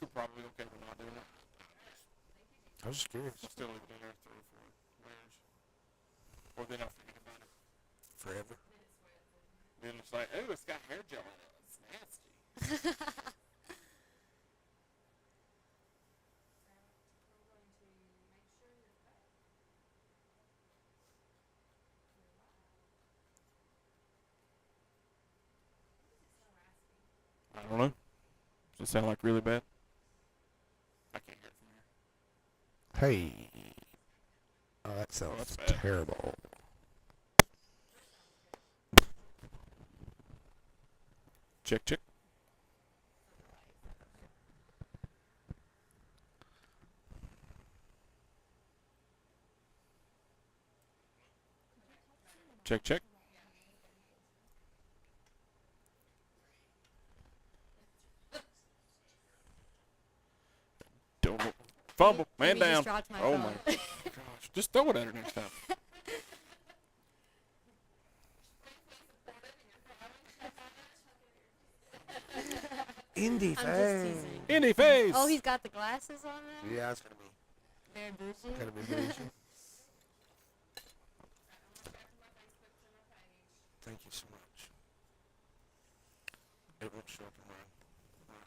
could probably be okay with not doing it. I was just curious. I'll still leave it in there 3 or 4 layers. Or then I'll forget about it. Forever. Then it's like, ooh, it's got hair gel in it. It's nasty. I don't know. Does it sound like really bad? I can't hear it from here. Hey. Oh, that sounds that's bad. terrible. Check, check. Check, check. Don't fumble, man Maybe down. just dropped my Oh phone. my gosh! Just throw it at her next time. Indie I'm just fan. teasing. Indie face. Oh, he's got the glasses on now? Yeah, it's gonna be Very bougie. bougie. Thank you so much. It won't show up in mine. Why?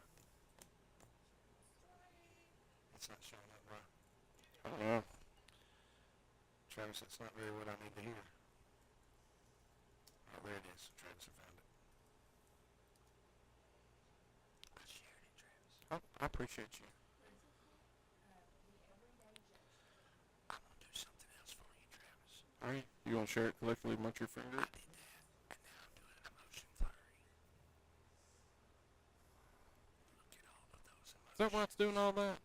It's not showing up. Why? I don't know. Travis, it's not really what I need to hear. Oh, there it is. Travis, I found it. I shared it, Travis. I appreciate you. I'm gonna do something else for you, Travis. All right, you want to share it collectively amongst your fingers? I did that, and now I'm doing an emotion flurry. Look at all of those emotions. Is that why it's doing all that?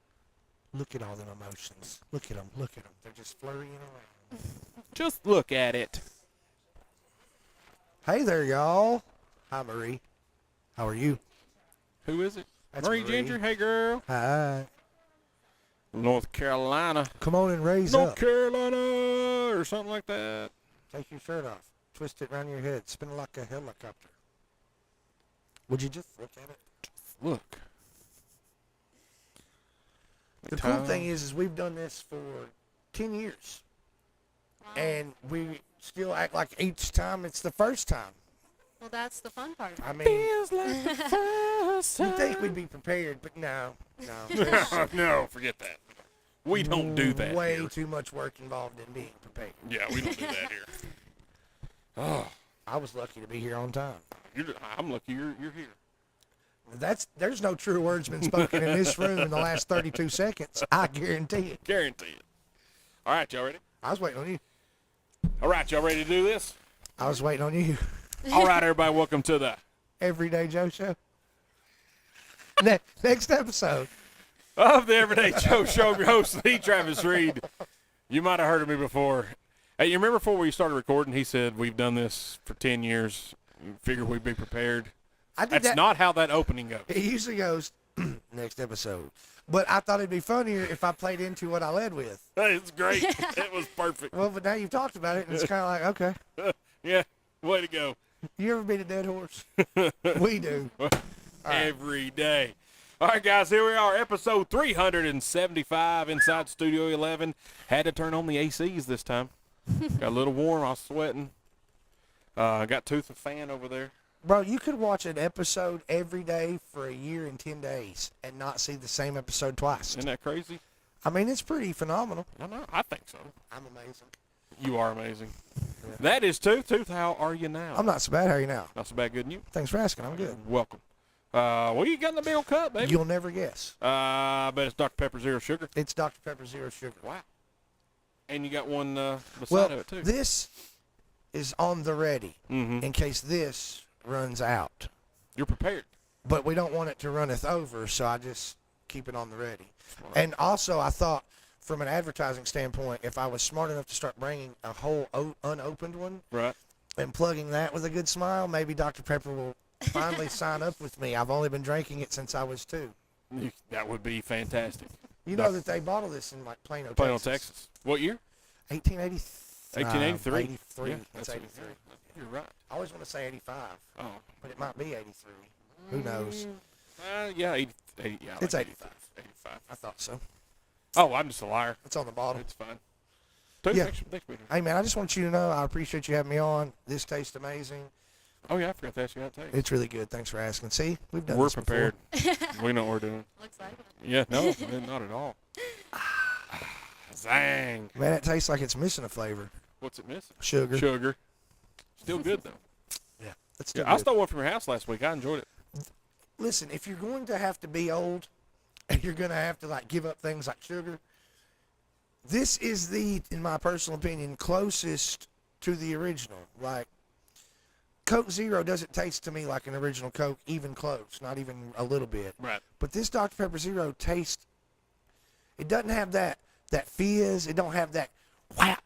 Look at all them emotions. Look at them. Look at them. They're just flurrying around. Just look at it. Hey there, y'all. Hi, Marie. How are you? Who is it? That's Marie Ginger. Hey, girl. Hi. North Carolina. Come on and raise North up. Carolina or something like that. Take your shirt off. Twist it around your head. Spin it like a helicopter. Would you just look at it? Look. The cool thing is we've done this for 10 years. Wow. And we still act like each time it's the first time. Well, that's the fun part. I mean, Feels like the first you'd time. think we'd be prepared, but no. No, forget that. We don't do that Way here. too much work involved in being prepared. Yeah, we don't do that here. Oh, I was lucky to be here on time. I'm lucky you're here. There's no true words been spoken in this room in the last 32 seconds. I guarantee it. Guarantee it. All right, y'all ready? I was waiting on you. All right, y'all ready to do this? I was waiting on you. All right, everybody, welcome to the Everyday Joe Show. Next episode. of the Everyday Joe Show. Your host, the Travis Reed. You might have heard of me before. Hey, you remember before we started recording, he said we've done this for 10 years. Figure we'd be prepared. I did That's that. not how that opening goes. It usually goes next episode. But I thought it'd be funnier if I played into what I led with. It's great. It was perfect. Well, but now you've talked about it, and it's kind of like, okay. Yeah, way to go. You ever beat a dead horse? We do. Every day. All right, guys, here we are, episode 375 inside Studio 11. Had to turn on the ACs this time. Got a little warm. I was sweating. Got Tooth and Fan over there. Bro, you could watch an episode every day for a year and 10 days and not see the same episode twice. Isn't that crazy? I mean, it's pretty phenomenal. I know. I think so. I'm amazing. You are amazing. That is Tooth. Tooth, how are you now? I'm not so bad. How are you now? Not so bad. Good. And you? Thanks for asking. I'm good. Welcome. What you got in the big old cup, baby? You'll never guess. I bet it's Dr. Pepper Zero Sugar. It's Dr. Pepper Zero Sugar. Wow. And you got one beside Well, of it, too. this is on the ready Mm-hmm. in case this runs out. You're prepared. But we don't want it to runneth over, so I just keep it on the ready. Smart. And also, I thought, from an advertising standpoint, if I was smart enough to start bringing a whole unopened one Right. and plugging that with a good smile, maybe Dr. Pepper will finally sign up with me. I've only been drinking it since I was 2. That would be fantastic. You know that they bottle this in like Plano, Plano, Texas. Texas. What year? 1883. 1883. 83. Yeah, It's 83. You're right. I always want to say 85, Oh. but it might be 83. Who knows? Yeah, 80, yeah. It's like 85. 5. I thought so. Oh, I'm just a liar. It's on the bottom. It's fine. Two, Yeah. thanks, Peter. Hey, man, I just want you to know I appreciate you having me on. This tastes amazing. Oh, yeah, I forgot to ask you how it tastes. It's really good. Thanks for asking. See, we've done We're this before. prepared. We know what we're doing. Looks like it. Yeah, no, not at all. Zang. Man, it tastes like it's missing a flavor. What's it missing? Sugar. Sugar. Still good, though. Yeah, that's still Yeah, I good. stole one from your house last week. I enjoyed it. Listen, if you're going to have to be old and you're going to have to like give up things like sugar, this is the, in my personal opinion, closest to the original. Like, Coke Zero doesn't taste to me like an original Coke, even close, not even a little bit. Right. But this Dr. Pepper Zero tastes, it doesn't have that fizz. It don't have that whap.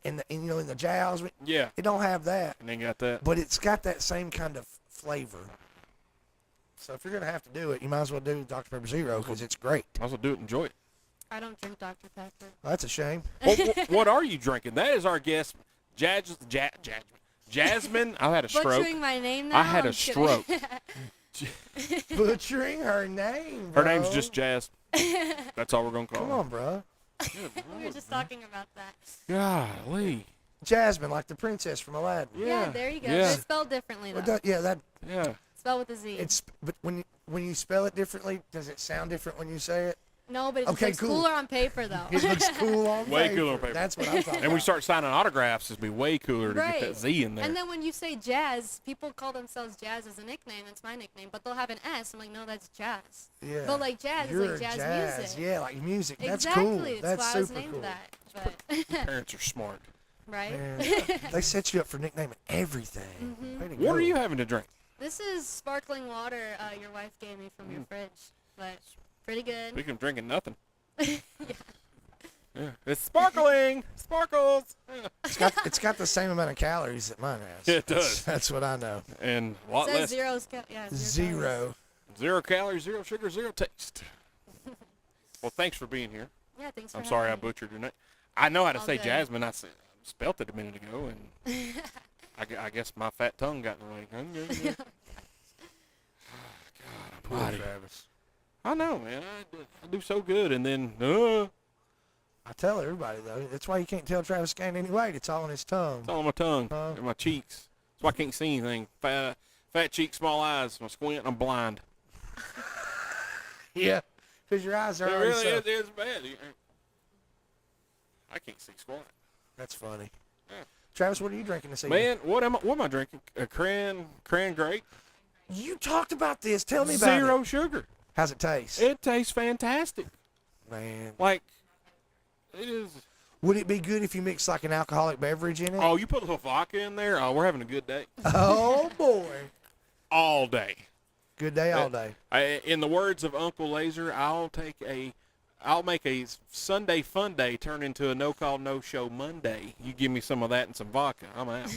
In the jowls. Yeah. It don't have that. And then got that. But it's got that same kind of flavor. So if you're going to have to do it, you might as well do Dr. Pepper Zero because it's great. Might as well do it and enjoy it. I don't drink Dr. Pepper. Well, that's a shame. What are you drinking? That is our guest, Jazmine. I had a stroke. Butchering my name now? I had a I'm kidding. stroke. Butchering her name, Her bro. name's just Jazz. That's all we're going to call Come her. on, bro. We were just talking about that. Golly. Jasmine, like the princess from Aladdin. Yeah, there you go. Yeah. It's spelled differently, though. Well, that Yeah. Spelled with a Z. but when you spell it differently, does it sound different when you say it? No, but it just Okay, looks cool. cooler on paper, though. It looks cool on Way paper. cooler on paper. That's what I'm talking And about. we start signing autographs, it'd be way cooler to Right. get that Z in there. And then when you say jazz, people call themselves Jazz as a nickname. It's my nickname, but they'll have an S. I'm like, no, that's jazz. Yeah. But like jazz You're is like jazz, music. Yeah, like music. That's exactly. cool. That's That's why super I was named cool. that. But Parents are smart. right? Man, they set you up for nicknaming everything. Way to What go. are you having to drink? This is sparkling water your wife gave me from your fridge, but pretty good. Speaking of drinking nothing. Yeah. It's sparkling. Sparkles. Yeah. It's got the same amount of calories that mine has. It does. That's what I know. And a It lot says less. zero's yeah, Zero. calories. 0 calories, 0 sugar, 0 taste. Well, thanks for being here. Yeah, thanks for I'm sorry I having me. butchered your name. I know how to All say good. Jasmine. I spelt it a minute ago, and I guess my fat tongue got in the way. Poor Buddy. Travis. I know, man. I do so good, and then I tell everybody, though. That's why you can't tell Travis gained any weight. It's all on his tongue. it's all on my tongue Huh? and my cheeks. That's why I can't see anything. Fat cheeks, small eyes. I'm squint, I'm blind. Yeah. Because your eyes are It already really so... is bad. I can't see squat. That's funny. Yeah. Travis, what are you drinking this evening? Man, what am I drinking? A cran grape. You talked about this. Tell me about Zero it. sugar. How's it taste? It tastes fantastic. Man. Like, it is. Would it be good if you mix like an alcoholic beverage in it? Oh, you put a little vodka in there. Oh, we're having a good day. Oh, boy. All day. Good day all day. In the words of Uncle Laser, I'll make a Sunday fun day turn into a no call no show Monday. You give me some of that and some vodka, I'm out.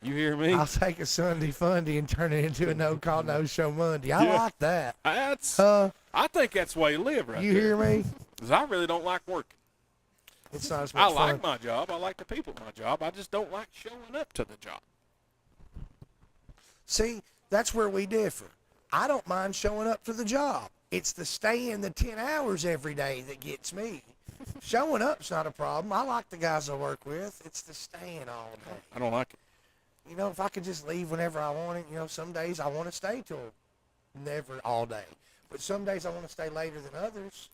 You hear me? I'll take a Sunday Funday and turn it into a no call no show Monday. I Yeah. like that. That's. I think that's the way you live, right You there. hear me? 'Cause I really don't like working. It's not as I much fun. like my job. I like the people at my job. I just don't like showing up to the job. See, that's where we differ. I don't mind showing up to the job. It's the staying the 10 hours every day that gets me. Showing up's not a problem. I like the guys I work with. It's the staying all day. I don't like it. You know, if I could just leave whenever I want it, you know, some days I want to stay till never all day. But some days I want to stay later than others.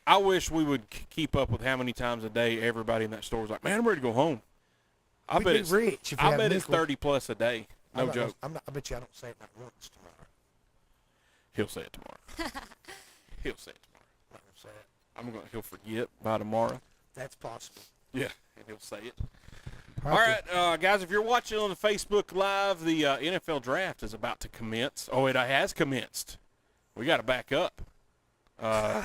I wish we would keep up with how many times a day everybody in that store is like, man, I'm ready to go home. I We'd bet be it's rich if we I had bet it's nickel. 30 plus a day. No I'm not- joke. I bet you I don't say it not once tomorrow. He'll say it tomorrow. He'll say it tomorrow. I'm not gonna say it. He'll forget by tomorrow. That's possible. Yeah, and he'll say it. All right, guys, if you're watching on the Facebook Live, the NFL Draft is about to commence. Oh, it has commenced. We got to back up. I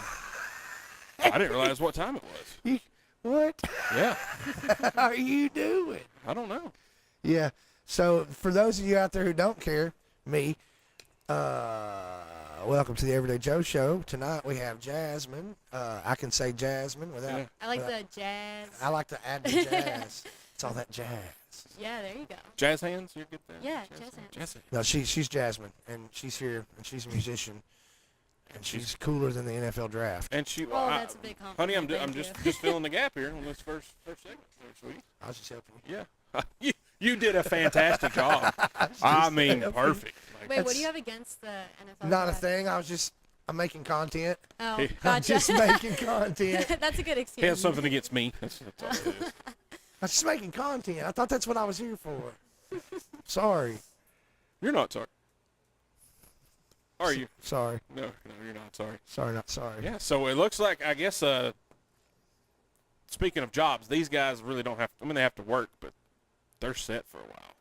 didn't realize what time it was. What Yeah, are you doing? I don't know. Yeah. So for those of you out there who don't care, me, welcome to the Everyday Joe Show. Tonight we have Jazmine. I can say Jazmine without. Yeah. I like the jazz. I like to add the jazz. It's all that jazz. Yeah, there you go. Jazz hands, you're good there? Yeah, jazz hands. Jazz hands. No, she's Jazmine, and she's here, and she's a musician. And she's cooler than the NFL draft. And she, Oh, that's a big compliment. honey, I'm Thank you. just filling the gap here on this first segment. There, sweetie. I was just helping you. Yeah, you did a fantastic job. I mean, perfect. Like, Wait, what do you have against the NFL? Not a draft? thing. I'm making content. Oh, He- I'm gotcha. just making content. That's a good excuse. he has something against me. That's all it is. I'm just making content. I thought that's what I was here for. Sorry. You're not sorry. Are you? Sorry. No, you're not sorry. Sorry, not sorry. Yeah, so it looks like, I guess, speaking of jobs, these guys really don't have to, they have to work, but they're set for a while.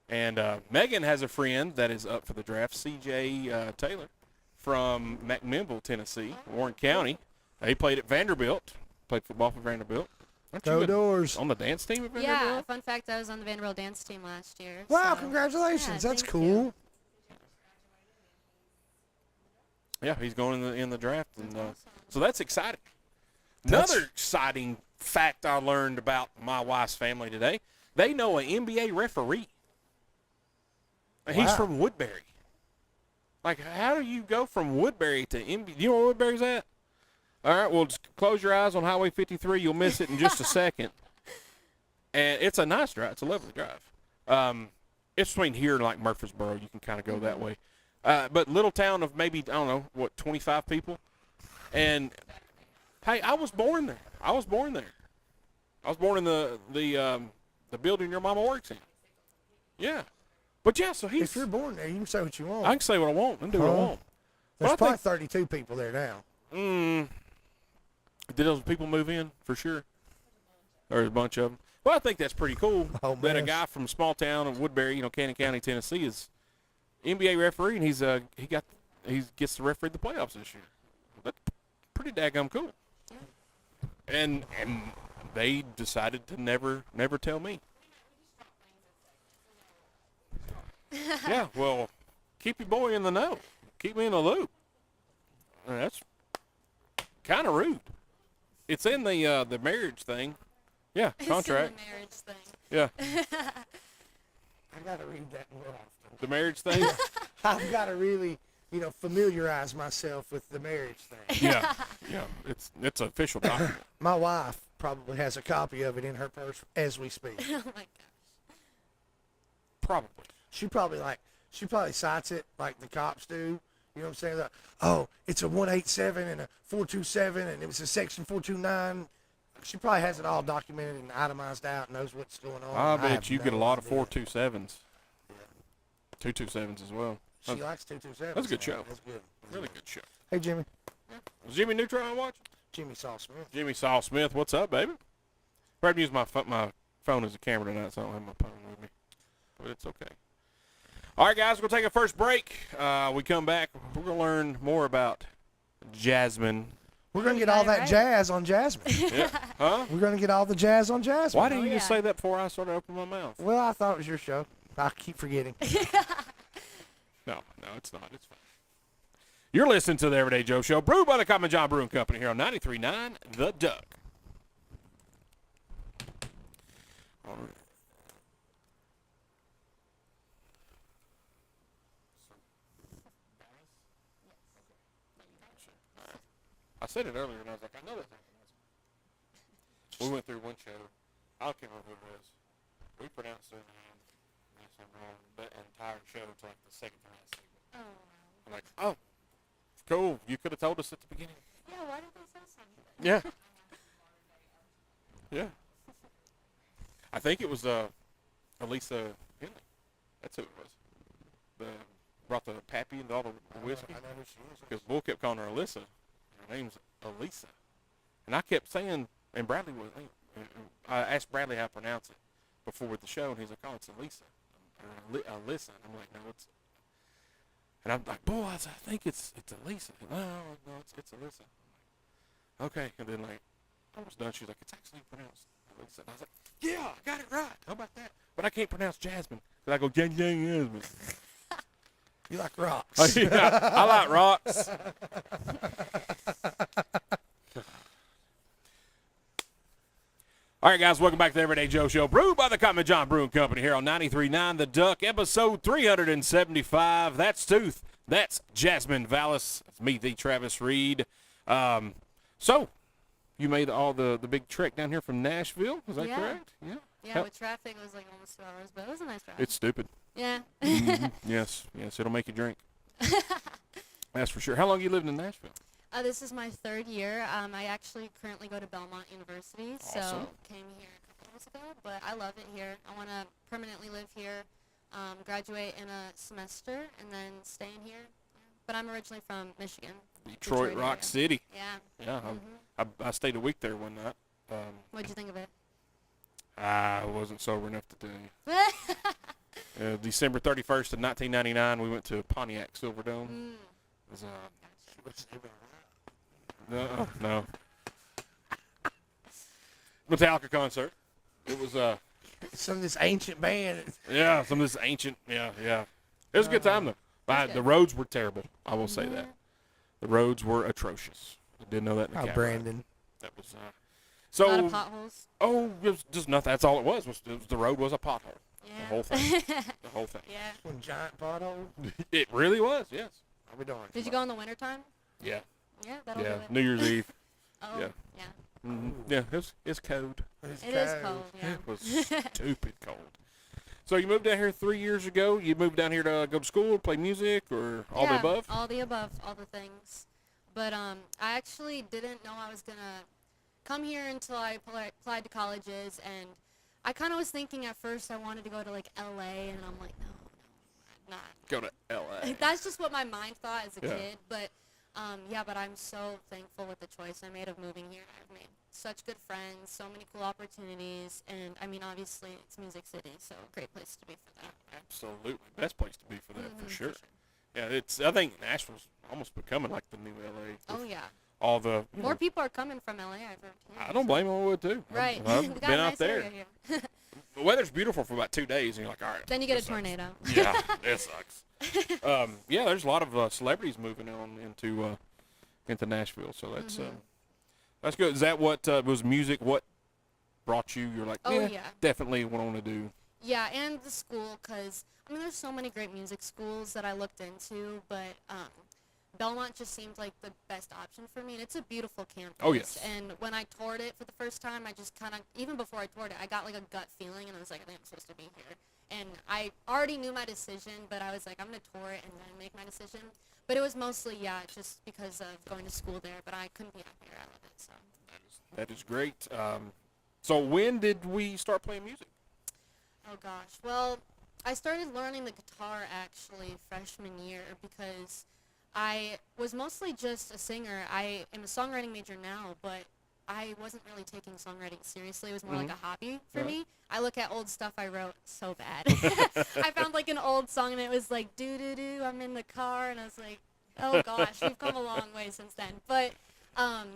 And Megan has a friend that is up for the draft, C.J. Taylor from McMinnville, Tennessee, Warren County. He played at Vanderbilt, played football for Vanderbilt. Aren't you Go Doors. on the dance team at Yeah, Vanderbilt? fun fact, I was on the Vanderbilt dance team last year. Wow, so- congratulations. Yeah, That's thank cool. you. Yeah, he's going in the draft. And, Awesome. so that's exciting. That's- Another exciting fact I learned about my wife's family today, they know an NBA referee. And he's Wow. from Woodbury. Like, how do you go from Woodbury to NBA? Do you know where Woodbury's at? All right, well, just close your eyes on Highway 53. You'll miss it in just a second. And it's a nice drive. It's a lovely drive. It's between here and, like, Murfreesboro. You can kind of go that way. But little town of maybe, I don't know, 25 people. And, hey, I was born there. I was born in the building your mama works in. Yeah. But, yeah, so he's – If you're born there, you can say what you want. I can say what I want and do what I Huh? want. There's I probably think- 32 people there now. Did those people move in for sure? There's a bunch of them. Well, I think that's pretty cool Oh, that a man. guy from small town of Woodbury, Cannon County, Tennessee, is NBA referee, and he gets to referee the playoffs this year. That's pretty daggum cool. And they decided to never tell me. Yeah, well, keep your boy in the know. Keep me in the loop. That's kind of rude. It's in the marriage thing. Yeah, It's contract. in the marriage thing. Yeah, I got to read that more often. the marriage thing. I've got to really, familiarize myself with the marriage thing. Yeah, it's an official document. My wife probably has a copy of it in her purse as we speak. Oh my gosh. Probably. She probably cites it like the cops do. You know what I'm saying? Like, oh, it's a 187 and a 427, and it was a section 429. She probably has it all documented and itemized out and knows what's going on. I bet have you get a no lot of idea. 427s. 227s as well. She likes 227. That's a good show. That's good. Really good show. Hey, Jimmy. Was Jimmy Neutron watching? Jimmy Saw Smith. Jimmy Saul Smith, what's up, baby? Probably use my phone as a camera tonight, so I don't have my phone with me. But it's okay. All right, guys, we're going to take a first break. We come back. We're going to learn more about Jazmine. We're going to get got all it that right. jazz on Jazmine. Yeah. Huh? We're going to get all the jazz on Jazmine. Why didn't you Oh, just yeah. say that before I started opening my mouth? Well, I thought it was your show. I keep forgetting. No, it's not. It's fine. You're listening to the Everyday Joe Show, brewed by the Common John Brewing Company here on 93.9 The Duck. All right. I said it earlier, and I was like, I know that. We went through one show. I can't remember who it was. We pronounced their name. Wrong, the entire show to like the second to last segment. Oh. I'm like, oh, cool. You could have told us at the beginning. Yeah, why did they say something? Yeah. Yeah. I think it was Elisa Henley. That's who it was. Brought the pappy and all the whiskey. I know who she is. Because Bull kept calling her Alyssa. Her name's Elisa. And I kept saying, and Bradley was, I asked Bradley how to pronounce it before with the show, and he's like, oh, it's Elisa. Or Alyssa. And I'm like, no, it's, and I'm like, boys, I think it's Elisa. No, it's Alyssa. I'm like, okay. And then like, I was done. She's like, it's actually pronounced Elisa. And I was like, yeah, I got it right. How about that? But I can't pronounce Jazmine. Cause I go, Jazmine. You like rocks. Yeah, I like rocks. All right, guys, welcome back to the Everyday Joe Show, brewed by the Common John Brewing Company here on 93.9 The Duck, episode 375. That's Tooth. That's Jazmine Vallis. It's me, the Travis Reed. So, you made all the big trek down here from Nashville. Is that Yeah. correct? Yeah. Yeah, with traffic, it was like almost 2 hours, but it was a nice drive. It's stupid. Yeah. Yes, it'll make you drink. That's for sure. How long you lived in Nashville? This is my 3rd year. I actually currently go to Belmont University, so Awesome. came here a couple years ago, but I love it here. I want to permanently live here, graduate in a semester, and then stay in here. Yeah. But I'm originally from Michigan. Detroit Rock area. City. Yeah. Yeah, I stayed a week there one night. What'd you think of it? I wasn't sober enough to do it. December 31st of 1999, we went to Pontiac Silverdome. It was, no. Metallica concert. It was, Some of this ancient band. yeah, some of this ancient, yeah. It was a good time, though. That's The good. roads were terrible. I will say that. The roads were atrocious. I didn't know that in the Oh, cab ride. Brandon. That was, A lot so, of potholes. oh, it was just nothing. That's all it was the road was a pothole. Yeah. The whole thing. The whole thing. Yeah. One giant pothole. It really was, yes. Are we doing? Did you go in the wintertime? Yeah. Yeah, that'll Yeah. do it. New Year's Eve. Oh, yeah. yeah. Yeah, it's cold. It is cold, yeah. It was stupid cold. So you moved down here 3 years ago. You moved down here to go to school, play music, or all the Yeah, above? all the above, all the things. But I actually didn't know I was going to come here until I applied to colleges, and I kind of was thinking at first I wanted to go to, like, L.A., and I'm like, no, I'm not. Go to L.A. That's just what my mind thought as a Yeah. kid, but but I'm so thankful with the choice I made of moving here. I've made such good friends, so many cool opportunities, and I mean, obviously, it's Music City, so great place to be for that. Absolutely. Best place to be for that, Mhm, for for sure. sure. Yeah, I think Nashville's almost becoming like the new L.A. Oh, with yeah. all the, you More know, people are coming from LA, I've heard. Yeah, I don't blame them, I would too. Right. I've We got been a out nice there. area here. The weather's beautiful for about 2 days, and you're like, all right. Then you get a this sucks. tornado. Yeah, it sucks. Yeah, there's a lot of celebrities moving on into Nashville, so that's good. Is that what was music? What brought you? You're like, Oh, yeah, yeah. definitely what I want to do. Yeah, and the school, because, I mean, there's so many great music schools that I looked into, but Belmont just seemed like the best option for me, and it's a beautiful campus. Oh, yes. And when I toured it for the first time, I just kind of, even before I toured it, I got like a gut feeling, and I was like, I think I'm supposed to be here. And I already knew my decision, but I was like, I'm going to tour it and then make my decision. But it was mostly, yeah, just because of going to school there, but I couldn't be happier. I love it, so. That is great. So when did we start playing music? Oh gosh. Well, I started learning the guitar actually freshman year because I was mostly just a singer. I am a songwriting major now, but I wasn't really taking songwriting seriously. It was more like a hobby for me. I look at old stuff I wrote so bad. I found like an old song and it was like doo doo doo, I'm in the car, and I was like, oh gosh, we've come a long way since then. But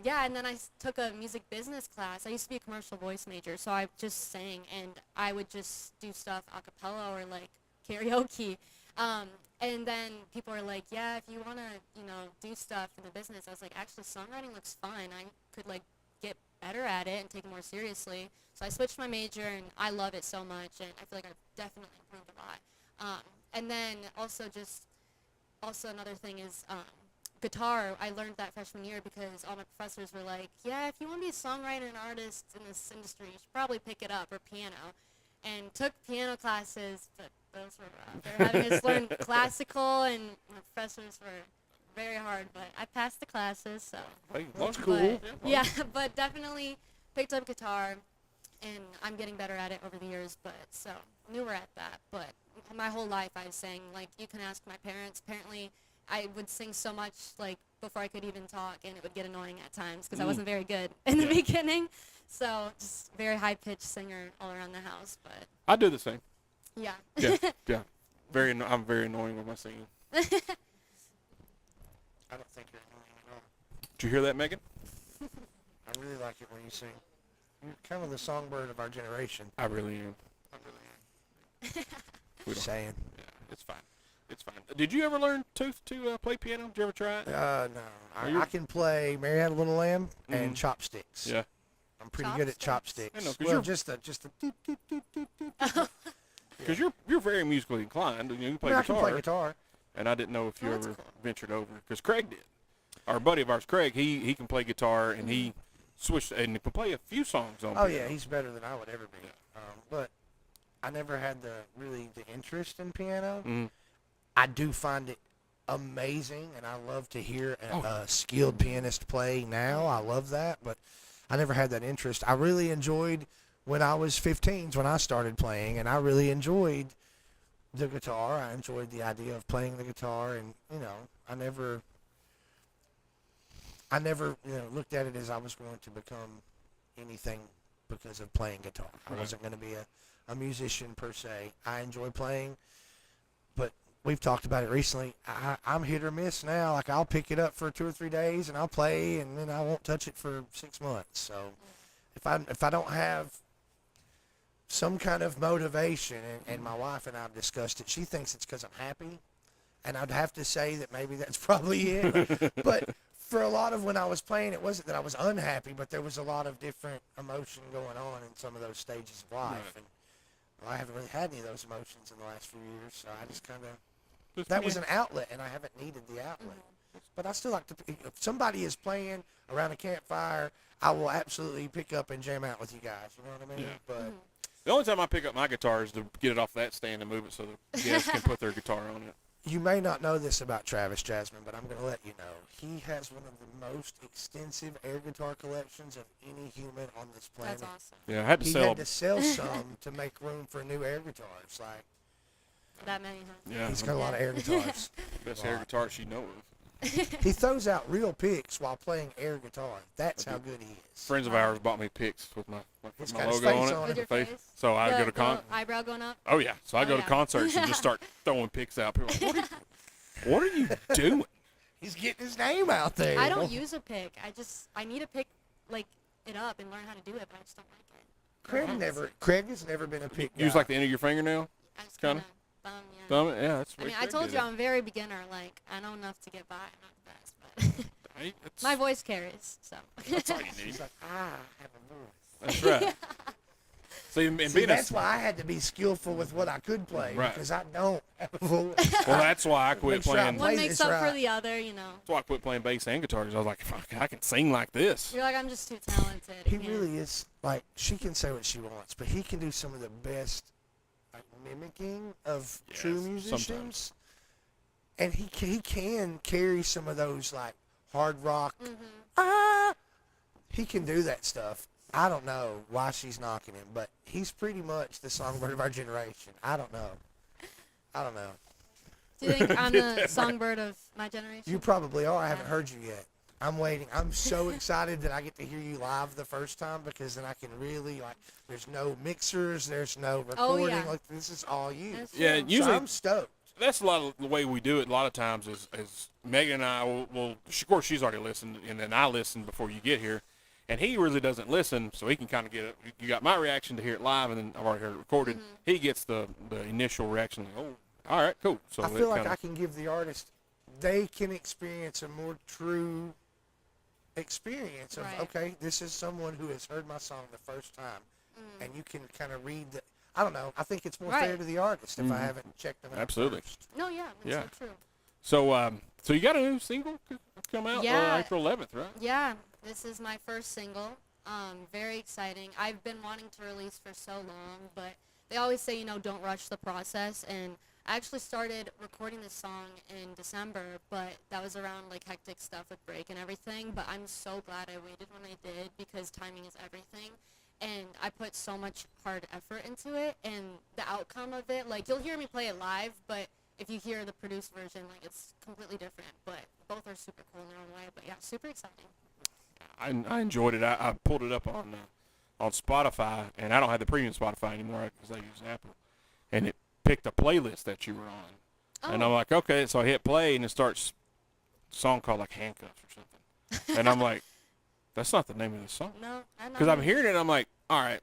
yeah, and then I took a music business class. I used to be a commercial voice major, so I just sang, and I would just do stuff a cappella or, like, karaoke. And then people were like, yeah, if you want to, you know, do stuff in the business. I was like, actually, songwriting looks fun. I could, like, get better at it and take it more seriously. So I switched my major, and I love it so much, and I feel like I've definitely improved a lot. And then also another thing is guitar. I learned that freshman year because all my professors were like, yeah, if you want to be a songwriter and artist in this industry, you should probably pick it up, or piano. And took piano classes, but those were rough. They were having us learn classical, and my professors were very hard, but I passed the classes, so. Hey, that's cool. But, yeah, but definitely picked up guitar, and I'm getting better at it over the years, but so newer at that. But my whole life I sang, like, you can ask my parents. Apparently, I would sing so much, like, before I could even talk, and it would get annoying at times because I wasn't very good in the beginning. So just very high-pitched singer all around the house, but I do the same. yeah. Yeah, yeah. I'm very annoying with my singing. I don't think you're annoying at all. Did you hear that, Megan? I really like it when you sing. You're kind of the songbird of our generation. I really am. We don't- Saying. Yeah, it's fine. It's fine. Did you ever learn to play piano? Did you ever try it? No. you- I can play Mary Had a Little Lamb and chopsticks. Yeah. I'm pretty good at Chopsticks? chopsticks. I know, 'cause Well, you're- just a doot, doot, doot, doot, doot. Because you're very musically inclined, and you can play I guitar. can play guitar. And I didn't know if you Oh, that's ever cool. ventured over, because Craig did. our buddy of ours, Craig, he can play guitar, and he switched and he can play a few songs on. Oh piano. yeah, he's better than I would ever be. But I never had the interest in piano. Mhm. I do find it amazing, and I love to hear a skilled pianist play now. I love that, but I never had that interest. I really enjoyed when I was 15 when I started playing, and I really enjoyed the guitar. I enjoyed the idea of playing the guitar, and I never looked at it as I was going to become anything because of playing guitar. I wasn't going to be a musician per se. I enjoy playing, but we've talked about it recently. I'm hit or miss now. Like, I'll pick it up for 2 or 3 days and I'll play, and then I won't touch it for 6 months. So if I don't have some kind of motivation, and my wife and I have discussed it, she thinks it's because I'm happy, and I'd have to say that maybe that's probably it. But for a lot of when I was playing, it wasn't that I was unhappy, but there was a lot of different emotion going on in some of those stages of life. Right. And I haven't really had any of those emotions in the last few years, so I just kind of, that was an outlet, and I haven't needed the outlet. But I still like to, if somebody is playing around a campfire, I will absolutely pick up and jam out with you guys, you know what I mean? Yeah. But The only time I pick up my guitar is to get it off that stand and move it so the guests can put their guitar on it. you may not know this about Travis, Jazmine, but I'm going to let you know. He has one of the most extensive air guitar collections of any human on this planet. That's awesome. Yeah, I had to He sell. had to sell some to make room for new air guitars. Like, That many, huh? Yeah, he's got a lot of air guitars. best air guitar she know of. He throws out real picks while playing air guitar. That's how good he is. Friends of ours bought me picks with my It's my got his logo face on it. on With your Face. face? So I go to The eyebrow going up? Oh yeah, so I Oh, go to yeah. concerts and just start throwing picks out. People are like, what are you doing? He's getting his name out there. I don't use a pick. I need to pick it up and learn how to do it, but I just don't like it. Craig has never been a pick guy. Use like the end of your fingernail. I just Kinda? kind of thumb, yeah. Thumb it. Yeah, that's. I what mean, I Craig told did. you I'm very beginner. Like, I know enough to get by. I'm not the best, but Hey, that's, my voice carries, so. that's all you need. He's like, I have a voice. That's right. See, and See, being that's a, why I had to be skillful with what I could play, Right. because I don't have a voice. well, that's why I quit Make sure I playing. play One makes this up for right. the other, you know. That's why I quit playing bass and guitar. 'Cause I was like, fuck, I can sing like this. You're like, I'm just too talented. He Yeah. really is. Like, she can say what she wants, but he can do some of the best mimicking of true Yes, musicians. sometimes. And he can carry some of those, like, hard rock. Mm-hmm. He can do that stuff. I don't know why she's knocking him, but he's pretty much the songbird of our generation. I don't know. Do you think I'm the songbird of my generation? You probably are. I haven't heard you yet. I'm waiting. I'm so excited that I get to hear you live the first time, because then I can really, like, there's no mixers, there's no Oh, recording. yeah. Like, this is all you. That's Yeah, true. usually So I'm stoked. that's a lot of the way we do it. A lot of times is Megan and I will of course she's already listened, and then I listen before you get here, and he really doesn't listen, so he can kind of get it. You got my reaction to hear it live, and then I've already heard it recorded. Mm-hmm. He gets the initial reaction, like, oh, all right, cool. So I feel like kinda, I can give the artist, they can experience a more true experience of, Right. okay, this is someone who has heard my song the first time, and you can kind of read the, I don't know, I think it's more fair Right. to the artist if I haven't checked them out Absolutely. first. No, yeah, that's Yeah. so true. So you got a new single come out Yeah. April 11th, right? Yeah, this is my first single. Very exciting. I've been wanting to release for so long, but they always say, you know, don't rush the process. And I actually started recording this song in December, but that was around like hectic stuff with break and everything. But I'm so glad I waited when I did, because timing is everything. And I put so much hard effort into it, and the outcome of it, like, you'll hear me play it live, but if you hear the produced version, like, it's completely different. But both are super cool in their own way. But yeah, super exciting. I enjoyed it. I pulled it up on Spotify, and I don't have the premium Spotify anymore because I use Apple, and it picked a playlist that you were on, and I'm like, okay, so I hit play, and it starts a song called like Handcuffs or something, and I'm like, that's not the name of the song, No, because I'm hearing it, and I'm like, all right,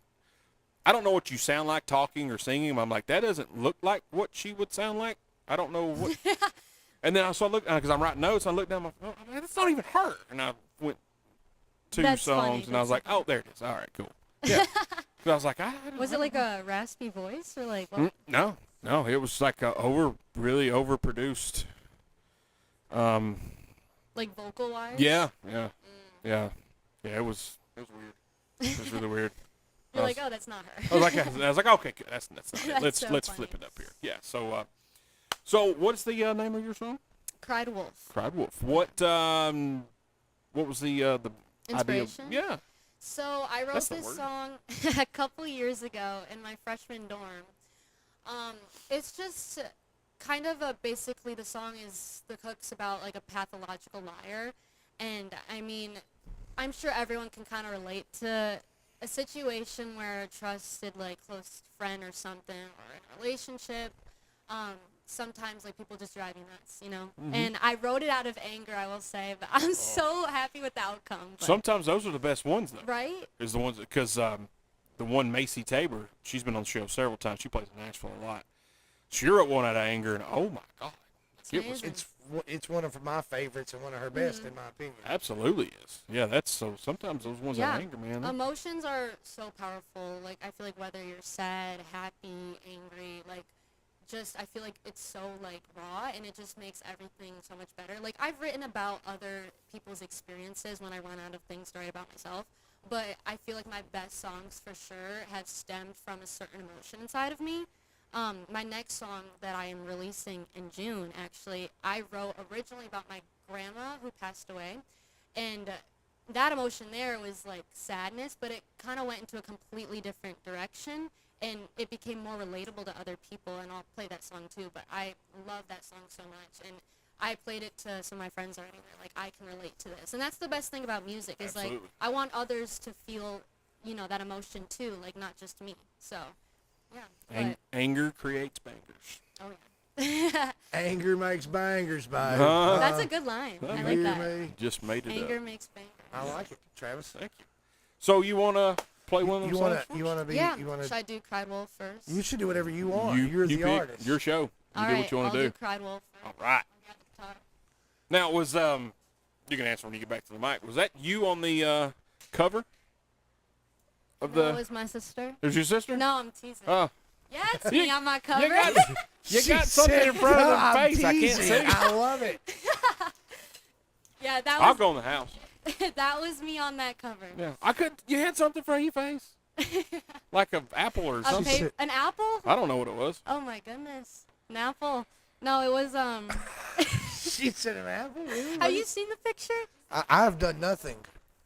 I don't know what you sound like talking or singing. I'm like, that doesn't look like what she would sound like. I don't know what. And then I look because I'm writing notes. I look down. I'm like, oh, man, that's not even her. And I went two That's songs, funny. and I was like, That's oh, there it is. All right, cool. Yeah. 'Cause I was like, I don't Was it like a raspy voice or like what? No, it was like a really overproduced. Like like vocal wise. Yeah. It was weird. It was really weird. You're like, oh, that's not her. I was like, okay, good. That's not it. That's Let's so flip funny. it up here. Yeah. So what's the name of your song? Cried Wolf. Cried Wolf. What was the idea? Inspiration? Yeah. So I wrote That's the this word. song a couple years ago in my freshman dorm. It's just kind of basically the song is the hook's about like a pathological liar, and I mean, I'm sure everyone can kind of relate to a situation where a trusted like close friend or something or in a relationship. Sometimes like people just drive you nuts, you know. And I wrote it out of anger, I will say, but I'm so happy with the outcome. But, Sometimes those are the best ones, though. right? Is the ones because the one Macy Tabor, she's been on the show several times. She plays in Nashville a lot. She wrote one out of anger, and oh my God, it was amazing. It's one of my favorites and one of her best in my opinion. absolutely is. Yeah, that's so. Sometimes those ones out Yeah. of anger, man. Emotions are so powerful. Like I feel like whether you're sad, happy, angry, like just I feel like it's so like raw and it just makes everything so much better. Like I've written about other people's experiences when I run out of things to write about myself, but I feel like my best songs for sure have stemmed from a certain emotion inside of me. My next song that I am releasing in June, actually, I wrote originally about my grandma who passed away, and that emotion there was like sadness, but it kind of went into a completely different direction, and it became more relatable to other people, and I'll play that song too, but I love that song so much, and I played it to some of my friends already, and they're like, I can relate to this, and that's the best thing about music, is like, Absolutely. I want others to feel, you know, that emotion too, like not just me, so, yeah. Anger creates bangers. Oh yeah. Anger makes bangers, babe. That's a good line. I like Hear that. me? Just made it Anger up. makes bangers. I like it, Travis. Thank you. So you wanna play one of You them wanna songs? for you us? wanna be Yeah. you wanna Should I do Cried Wolf first? you should do whatever you want. You You're the pick artist. Your show. You All do right, what you want I'll to do. Cried Wolf first. All right. I got the guitar. Now was you can answer when you get back to the mic. Was that you on the cover of No, it the? was my sister. It was your sister? No, I'm teasing. Oh. Yeah, it's me on my cover. You got, you She got something said, in front of "No, the I'm face. I can't teasing." see. I love it. Yeah, that I'll was go in the house. that was me on that cover. Yeah. I could. You had something in front of your face, like an apple or A something. an apple? I don't know what it was. Oh my goodness, an apple. No, it was She said an apple. Really? Have you seen the picture? I've done nothing.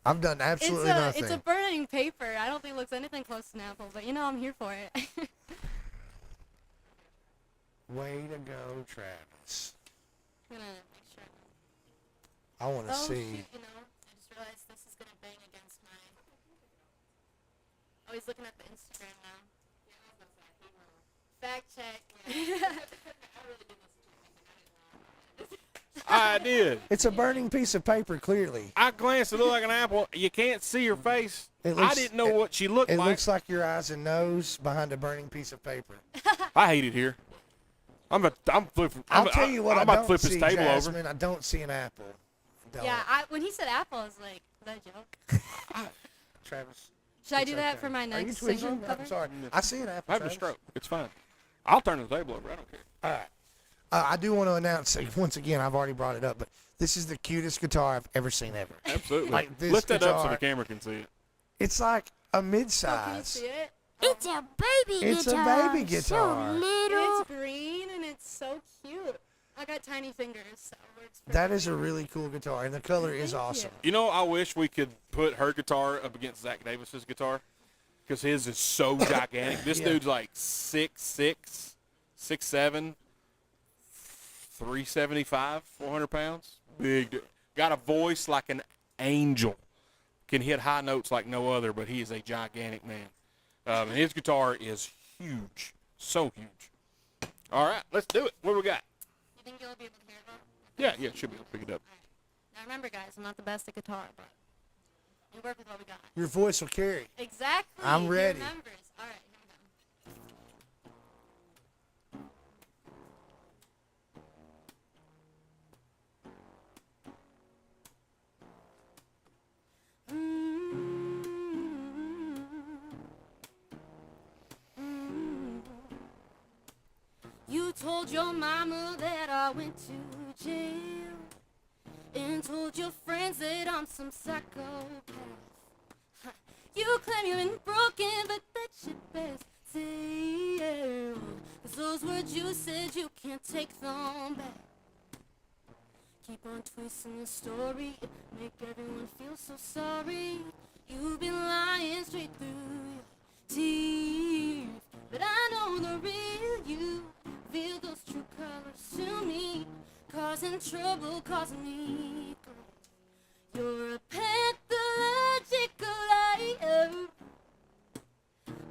I've done absolutely nothing. It's a burning paper. I don't think it looks anything close to an apple, but you know I'm here for it. Way to go, Travis. I'm gonna make sure. I want to Oh see. shoot, you know, I just realized this is gonna bang against my. Oh, he's looking at the Instagram now. Fact check. I did. It's a burning piece of paper, clearly. I glanced. It looked like an apple. You can't see her face. It I looks- didn't know what she looked It like. looks like your eyes and nose behind a burning piece of paper. I hate it here. I'm flipping. I'll tell you what I'm I about don't to flip see, this table over. Jasmine. I don't see an apple. Don't. Yeah, when he said apple, I was like, is that a joke? Travis. Should I it's do that okay. for my Are you next twitching? single cover? I'm sorry. I see an apple. I have a Travis. stroke. It's fine. I'll turn the table over. I don't care. All right. I do want to announce once again. I've already brought it up, but this is the cutest guitar I've ever seen ever. Absolutely. Like this Lift that up so guitar. the camera can see it. It's like a Oh, can you mid-size. see it? It's a baby It's a guitar. baby guitar. So little. It's green and it's so cute. I got tiny fingers, so it works That is a really cool guitar, and the color is Thank you. awesome. You know, I wish we could put her guitar up against Zach Davis's guitar, because his is so gigantic. This Yeah. dude's like 6'6", 6'7", 375, 400 pounds. Big dude. Got a voice like an angel. Can hit high notes like no other, but he is a gigantic man. And his guitar is huge. So huge. All right, let's do it. What do we got? You think you'll be able to hear it though? Yeah, should be able to pick it up. Now remember, guys, I'm not the best at guitar, but we work with what we got. Your voice will carry. Exactly. I'm he ready. remembers. All right, here we go. You told your mama that I went to jail and told your friends that I'm some psychopath. You claim you've been broken, but that shit best still. 'Cause those words you said, you can't take them back. Keep on twisting the story, make everyone feel so sorry. You've been lying straight through your teeth. But I know the real you, reveal those true colors to me. Causing trouble, causing me grief. You're a pathological liar,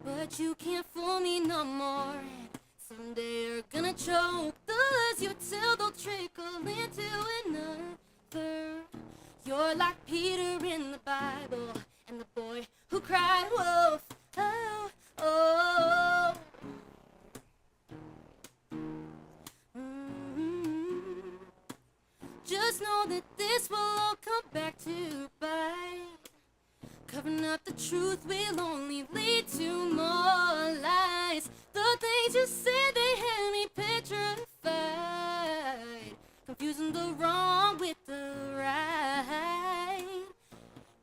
but you can't fool me no more. And someday you're gonna choke. The lies you tell, they'll trickle into another. You're like Peter in the Bible, and the boy who cried wolf. Oh, oh. Just know that this will all come back to bite. Covering up the truth will only lead to more lies. The things you said, they had me petrified. Confusing the wrong with the right.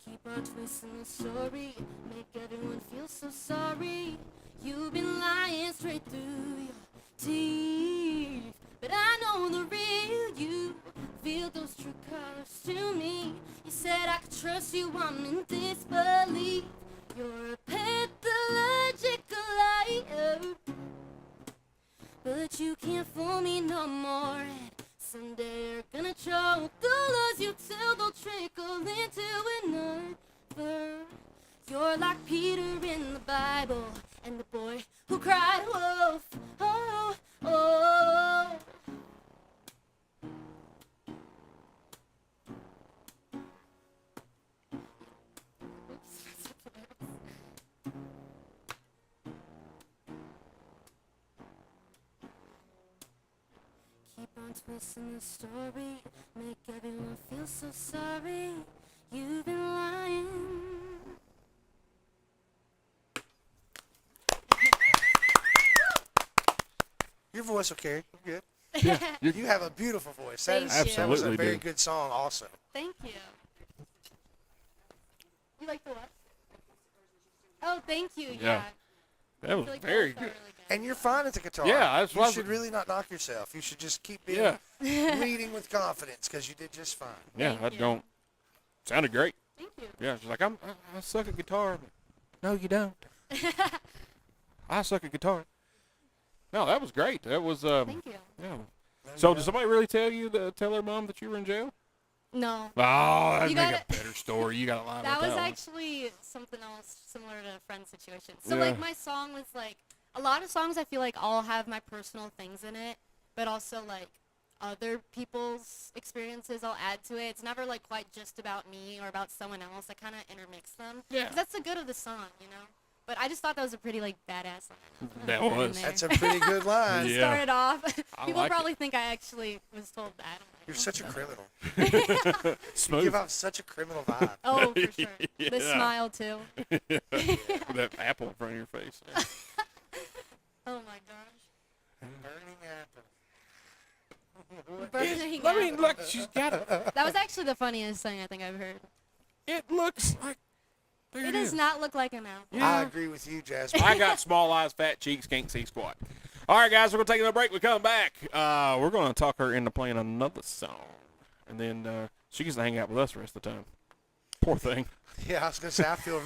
Keep on twisting the story, make everyone feel so sorry. You've been lying straight through your teeth. But I know the real you, reveal those true colors to me. You said I could trust you, I'm in disbelief. You're a pathological liar, but you can't fool me no more. And someday you're gonna choke. The lies you tell, they'll trickle into another. You're like Peter in the Bible, and the boy who cried wolf. Oh, oh. Keep on twisting the story, make everyone feel so sorry. You've been lying. Your voice will carry. You're good. Yeah, You have a beautiful voice. Thank you. That was a Absolutely very do. good song also. Thank you. You like the what? Oh, thank you. Yeah. That I was feel like very both are good. really good. And you're fine at the guitar. Yeah, that's you why- should really not knock yourself. You should just keep being Yeah, leading with confidence because you did just fine. yeah, Thank that you. don't sounded great. Thank you. Yeah, she's like, I suck at guitar. But no, you don't. I suck at guitar. No, that was great. That was Thank you. yeah. So did somebody really tell her mom that you were in jail? No. Oh, that'd You make gotta- a better story. You got to lie That about was that one. actually something else similar to a friend's situation. So, Yeah. like, my song was, like, a lot of songs I feel like all have my personal things in it, but also, like, other people's experiences I'll add to it. It's never, like, quite just about me or about someone else. I kind of intermix them. Yeah. 'Cause that's the good of the song, you know? But I just thought that was a pretty, like, badass line. That Put in was. there. That's a pretty good line. Yeah. Started off. I People like it. probably think I actually was told that. I'm like, You're oh. such a criminal. You Smooth. give off such a criminal vibe. Oh, for sure. Yeah. The smile, too. With that apple in front of your face. Yeah. Oh, my gosh. Burning apple. Burning I mean, apple. look, she's got it. That was actually the funniest thing I think I've heard. It looks like. There It does not look like an apple. I Yeah. agree with you, Jasmine. I got small eyes, fat cheeks, can't see squat. All right, guys, we're going to take another break. We come back. We're going to talk her into playing another song. And then she gets to hang out with us the rest of the time. Poor thing. Yeah, I was gonna say I feel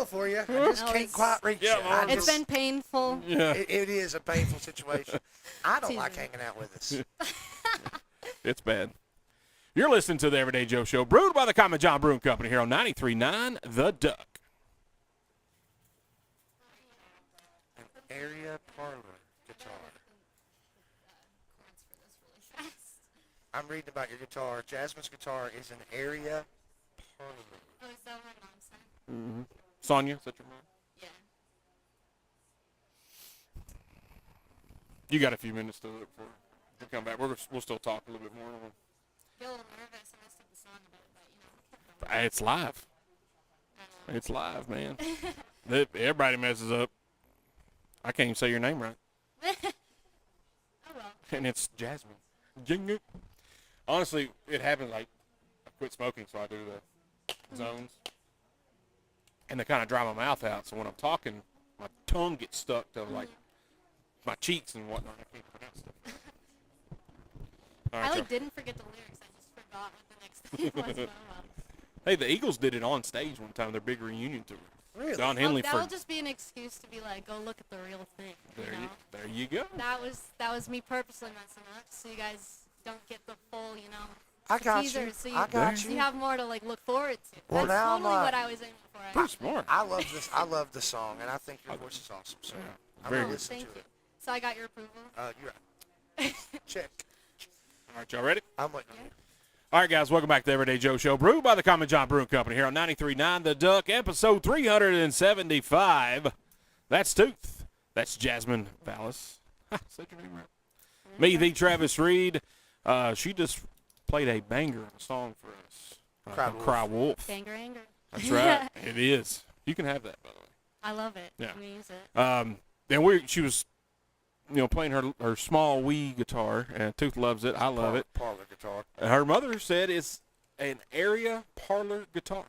for you. I just No, can't it's- quite reach Yeah, it. well, I It's just- been painful. Yeah. it is a painful situation. I don't like Teasing. hanging out with us. It's bad. You're listening to the Everyday Joe Show, brewed by the Common John Brewing Company here on 93.9 The Duck. An area parlor guitar. I'm reading about your guitar. Jasmine's guitar is an area parlor. Oh, is that what my mom said? Sonia, is that your mom? Yeah. You got a few minutes to look for. We'll come back. We'll still talk a little bit more. Feel a little nervous. I messed up the song a bit, but, you know. It's live. I don't know. It's live, man. Everybody messes up. I can't even say your name right. Oh, well. And it's Jazmine. Honestly, it happens like quit smoking, so I do the zones. And they kind of dry my mouth out, so when I'm talking, my tongue gets stuck to like my cheeks and whatnot. I can't pronounce stuff. All right, I y'all. like didn't forget the lyrics. I just forgot what the next thing was. But, Hey, the Eagles did it on stage one time. Their big reunion tour. Really? Don Henley that for will just be an excuse to be like, go look at the real thing. You know? there you go. That was me purposely messing up, so you guys don't get the full, I got teaser. you. So I got so you. you have more to like look forward to. Well, That's now totally I'm, what I was aiming for. Pretty smart. I love this. I love the song, and I think your voice is awesome. So I'm Very gonna good. listen Thank to you. it. So I got your approval. You're right. Check. All right, y'all ready? I'm waiting on Yeah. you. All right, guys, welcome back to the Everyday Joe Show, brewed by the Common John Brewing Company here on 93.9 The Duck, episode 375. That's Tooth. That's Jazmine Vallis. Said your name right. Me, the Travis Reed. She just played a banger of a song for us. Cry Wolf. Banger anger. That's right. It is. You can have that, by the way. I love it. Yeah. I'm gonna use it. And she was, playing her small wee guitar, and Tooth loves it. I love it. Parlor guitar. And her mother said it's an area parlor guitar.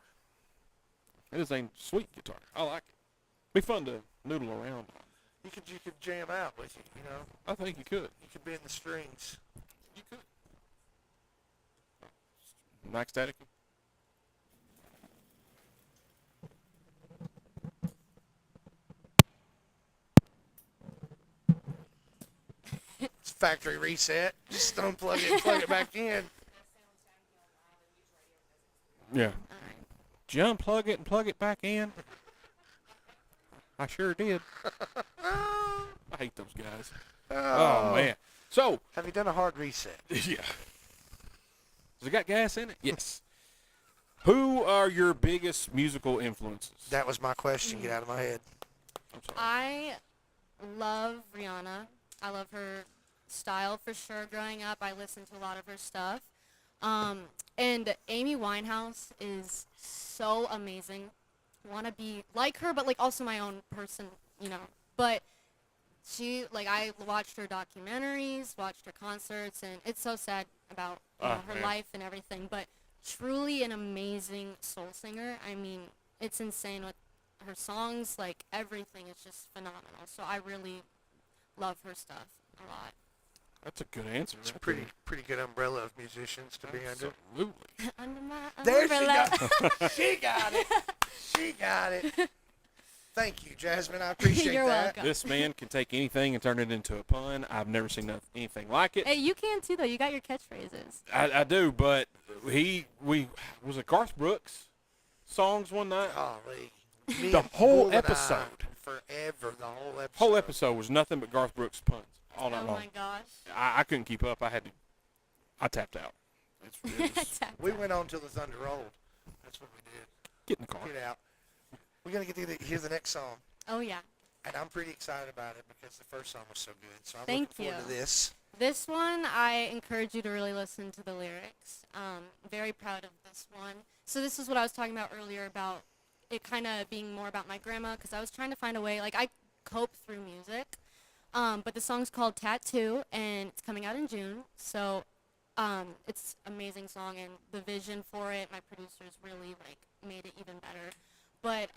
It is a sweet guitar. I like it. Be fun to noodle around on. You could jam out with it. I think you could. You could be in the strings. You could. Max Static. It's factory reset. Just unplug it and plug it back in. Yeah. All right. Did you unplug it and plug it back in? I sure did. I hate those guys. Oh, man. So, Have you done a hard reset? yeah. Has it got gas in it? Yes. Who are your biggest musical influences? That was my question. Get out of my head. I'm sorry. I love Rihanna. I love her style for sure. Growing up, I listened to a lot of her stuff. And Amy Winehouse is so amazing. Want to be like her, but like also my own person, But she, like, I watched her documentaries, watched her concerts, and it's so sad about her Man. life and everything. But truly an amazing soul singer. I mean, it's insane with her songs. Like, everything is just phenomenal. So I really love her stuff a lot. That's a good answer. It's a right pretty good umbrella of musicians to be there. under. Absolutely. Under my There she umbrella. got. She got it. She got it. Thank you, Jazmine. I appreciate You're that. welcome. This man can take anything and turn it into a pun. I've never seen anything like it. Hey, you can too, though. You got your catchphrases. I do, but was it Garth Brooks songs one night? Golly. Me The and whole Bull and I, episode. Forever. The whole episode. Whole episode was nothing but Garth Brooks puns all night Oh long. my gosh. I couldn't keep up. I tapped out. It was, We went on till the thunder rolled. That's what we did. get in the car. Get out. We're going to get to hear the next song. Oh yeah. And I'm pretty excited about it because the first song was so good. So I'm Thank looking forward to you. this. This one, I encourage you to really listen to the lyrics. Very proud of this one. So this is what I was talking about earlier about it kind of being more about my grandma because I was trying to find a way, like I cope through music. But the song's called Tattoo and it's coming out in June. So it's an amazing song and the vision for it, my producers really like made it even better. But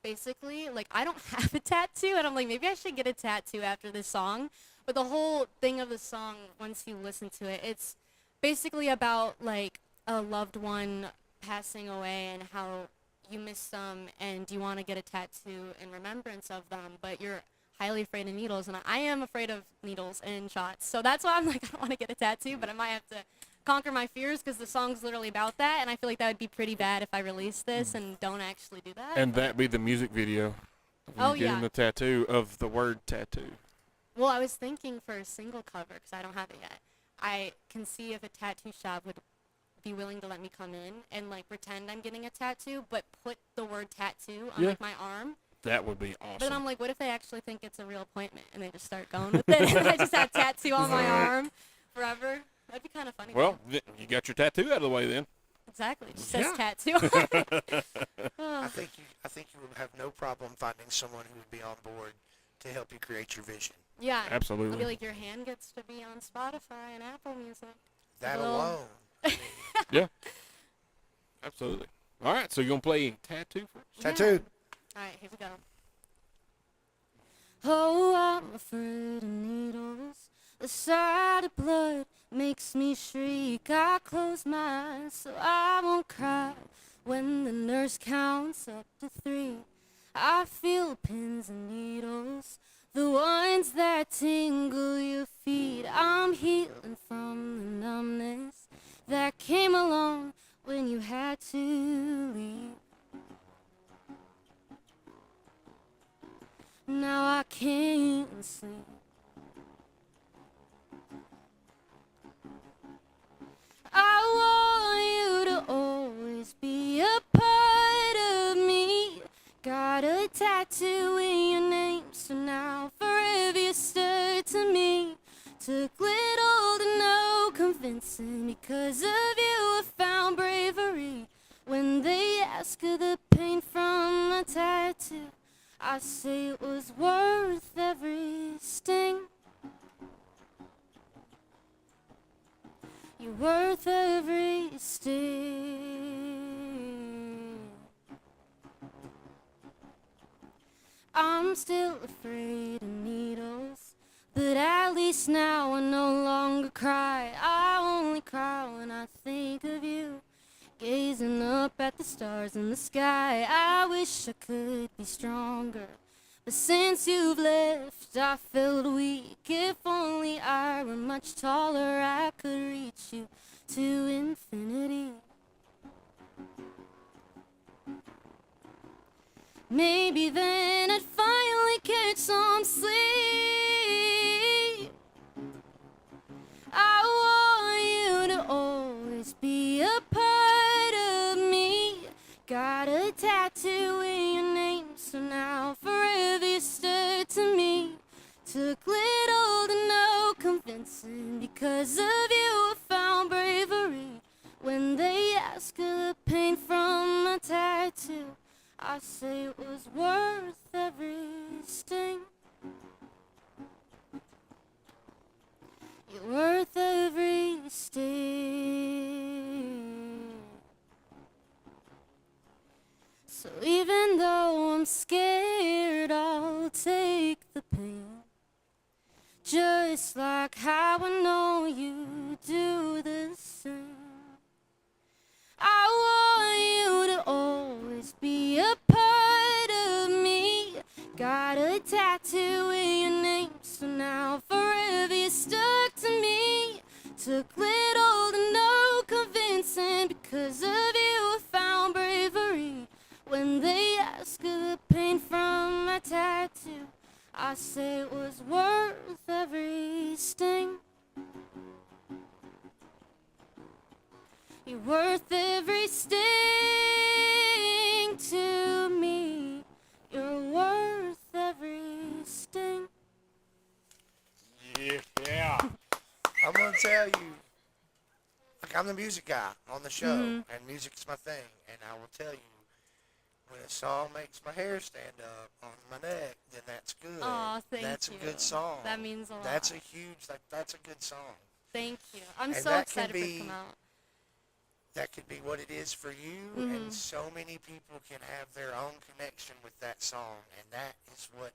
basically, like I don't have a tattoo and I'm like maybe I should get a tattoo after this song. But the whole thing of the song, once you listen to it, it's basically about like a loved one passing away and how you miss them and you want to get a tattoo in remembrance of them, but you're highly afraid of needles, and I am afraid of needles and shots. So that's why I'm like, I don't want to get a tattoo, but I might have to conquer my fears because the song's literally about that, and I feel like that would be pretty bad if I release this and don't actually do that. And that be the music video. Of Oh, you getting yeah. the tattoo of the word tattoo. Well, I was thinking for a single cover because I don't have it yet. I can see if a tattoo shop would be willing to let me come in and like pretend I'm getting a tattoo, but put the word tattoo on Yeah. like my arm. That would be awesome. But then I'm like, what if they actually think it's a real appointment and they just start going with it and I just have tattoo on my arm forever? That'd be kind of funny. Well, you got your tattoo out of the way then. exactly. It just says Yeah. tattoo. I think you would have no problem finding someone who would be on board to help you create your vision. Yeah. Absolutely. I'll be like, your hand gets to be on Spotify and Apple Music. That Well- alone. Yeah. Absolutely. All right, so you're going to play Tattoo first? Tattoo. All right, here we go. Oh, I'm afraid of needles. The sight of blood makes me shriek. I close my eyes so I won't cry. When the nurse counts up to 3, I feel pins and needles, the ones that tingle your feet. I'm healing from the numbness that came along when you had to leave. Now I can't sleep. I want you to always be a part of me. Got a tattoo in your name, so now forever you're stuck to me. Took little to no convincing, because of you I found bravery. When they ask of the pain from the tattoo, I say it was worth every sting. You're worth every sting. I'm still afraid of needles, but at least now I no longer cry. I only cry when I think of you, gazing up at the stars in the sky. I wish I could be stronger, but since you've left, I felt weak. If only I were much taller, I could reach you to infinity. Maybe then I'd finally catch some sleep. I want you to always be a part of me. Got a tattoo in your name, so now forever you're stuck to me. Took little to no convincing, because of you I found bravery. When they ask of the pain from the tattoo, I say it was worth every sting. You're worth every sting. So even though I'm scared, I'll take the pain. Just like how I know you do the same. I want you to always be a part of me. Got a tattoo in your name, so now forever you're stuck to me. Took little to no convincing, because of you I found bravery. When they ask of the pain from my tattoo, I say it was worth every sting. You're worth every sting to me. You're worth every sting. Yeah. I'm gonna tell you, like, I'm the music guy on the show, and music's my thing. And I will tell you, when a song makes my hair stand up on my neck, then that's good. Aw, thank that's you. a good song. That means a lot. That's a huge, that's a good song. Thank you. I'm And so that can excited for it to be- come out. That could be what it is for you, and so many people can have their own connection with that song, and that is what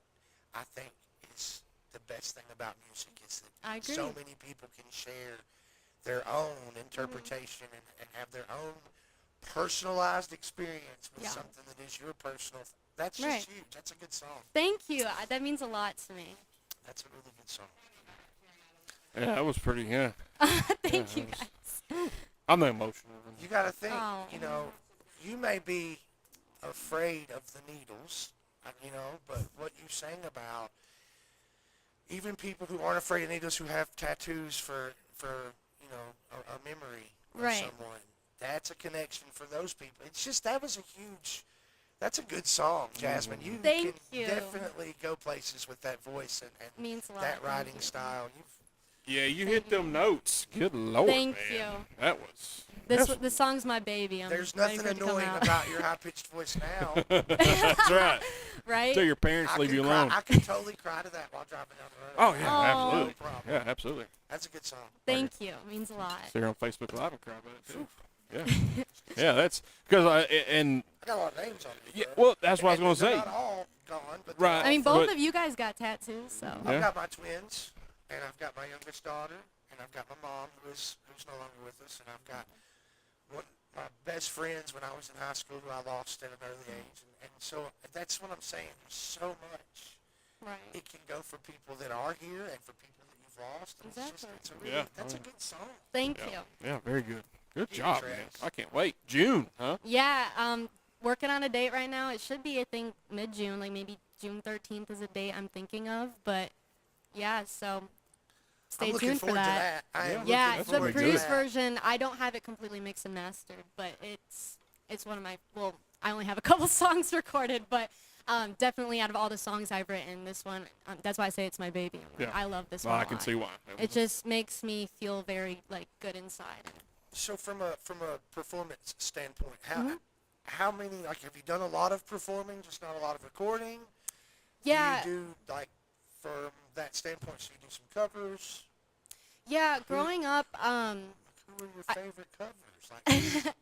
I think is the best thing about music, is that I agree. so many people can share their own interpretation and have their own personalized experience with Yeah. something that is your personal. That's just Right. huge. That's a good song. Thank you. That means a lot to me. That's a really good song. Yeah, that was pretty, yeah. Thank you, that was- guys. I'm emotional. You got to think, Oh. you know, you may be afraid of the needles, you know, but what you sang about, even people who aren't afraid of needles, who have tattoos for you know, a memory of Right. someone, that's a connection for those people. It's just, that's a good song, Jazmine. You Thank can you. definitely go places with that voice and Means a lot. that Thank writing you. style. Yeah, you hit them notes. Good Lord, Thank man. you. That was... This song's my baby. I'm There's ready nothing for it to come annoying out. about your high-pitched voice now. That's right. Right? Till your parents I leave can you cry, alone. I can totally cry to that while driving down the road. Oh, yeah, Oh. absolutely. No problem. Yeah, absolutely. That's a good song. Thank you. It means a lot. Sit here on Facebook Live and cry about it, too. Yeah, that's because and I got a lot of names on it. yeah, well, that's what I was going to They're say. not all gone, but Right. I mean, But- both of you guys got tattoos, so. Yeah. I've got my twins, and I've got my youngest daughter, and I've got my mom, who's no longer with us, and I've got my best friends when I was in high school who I lost at an early age, and so that's what I'm saying. There's so much. Right. It can go for people that are here and for people that you've lost. And Exactly. It's a really, Yeah. that's a good song. Thank Yeah. you. Yeah, very good. Good Keep job, your man. ass. I can't wait. June, huh? Yeah, working on a date right now. It should be, I think, mid-June, like maybe June 13th is a date I'm thinking of. But yeah, so stay I'm looking tuned for forward to that. that. I am Yeah, looking that's the forward to pretty produced that. version, I don't have it completely mixed and mastered, but it's one of my, well, I only have a couple songs recorded, but definitely out of all the songs I've written, this one, that's why I say it's my baby. Yeah. I love this Well, one I a can lot. see why. It just makes me feel very, like, good inside. So from a performance standpoint, Mm-hmm. how many, like, have you done a lot of performing, just not a lot of recording? Yeah, Do you do, like, from that standpoint, so you do some covers? yeah, growing up, Who are your favorite covers? Like,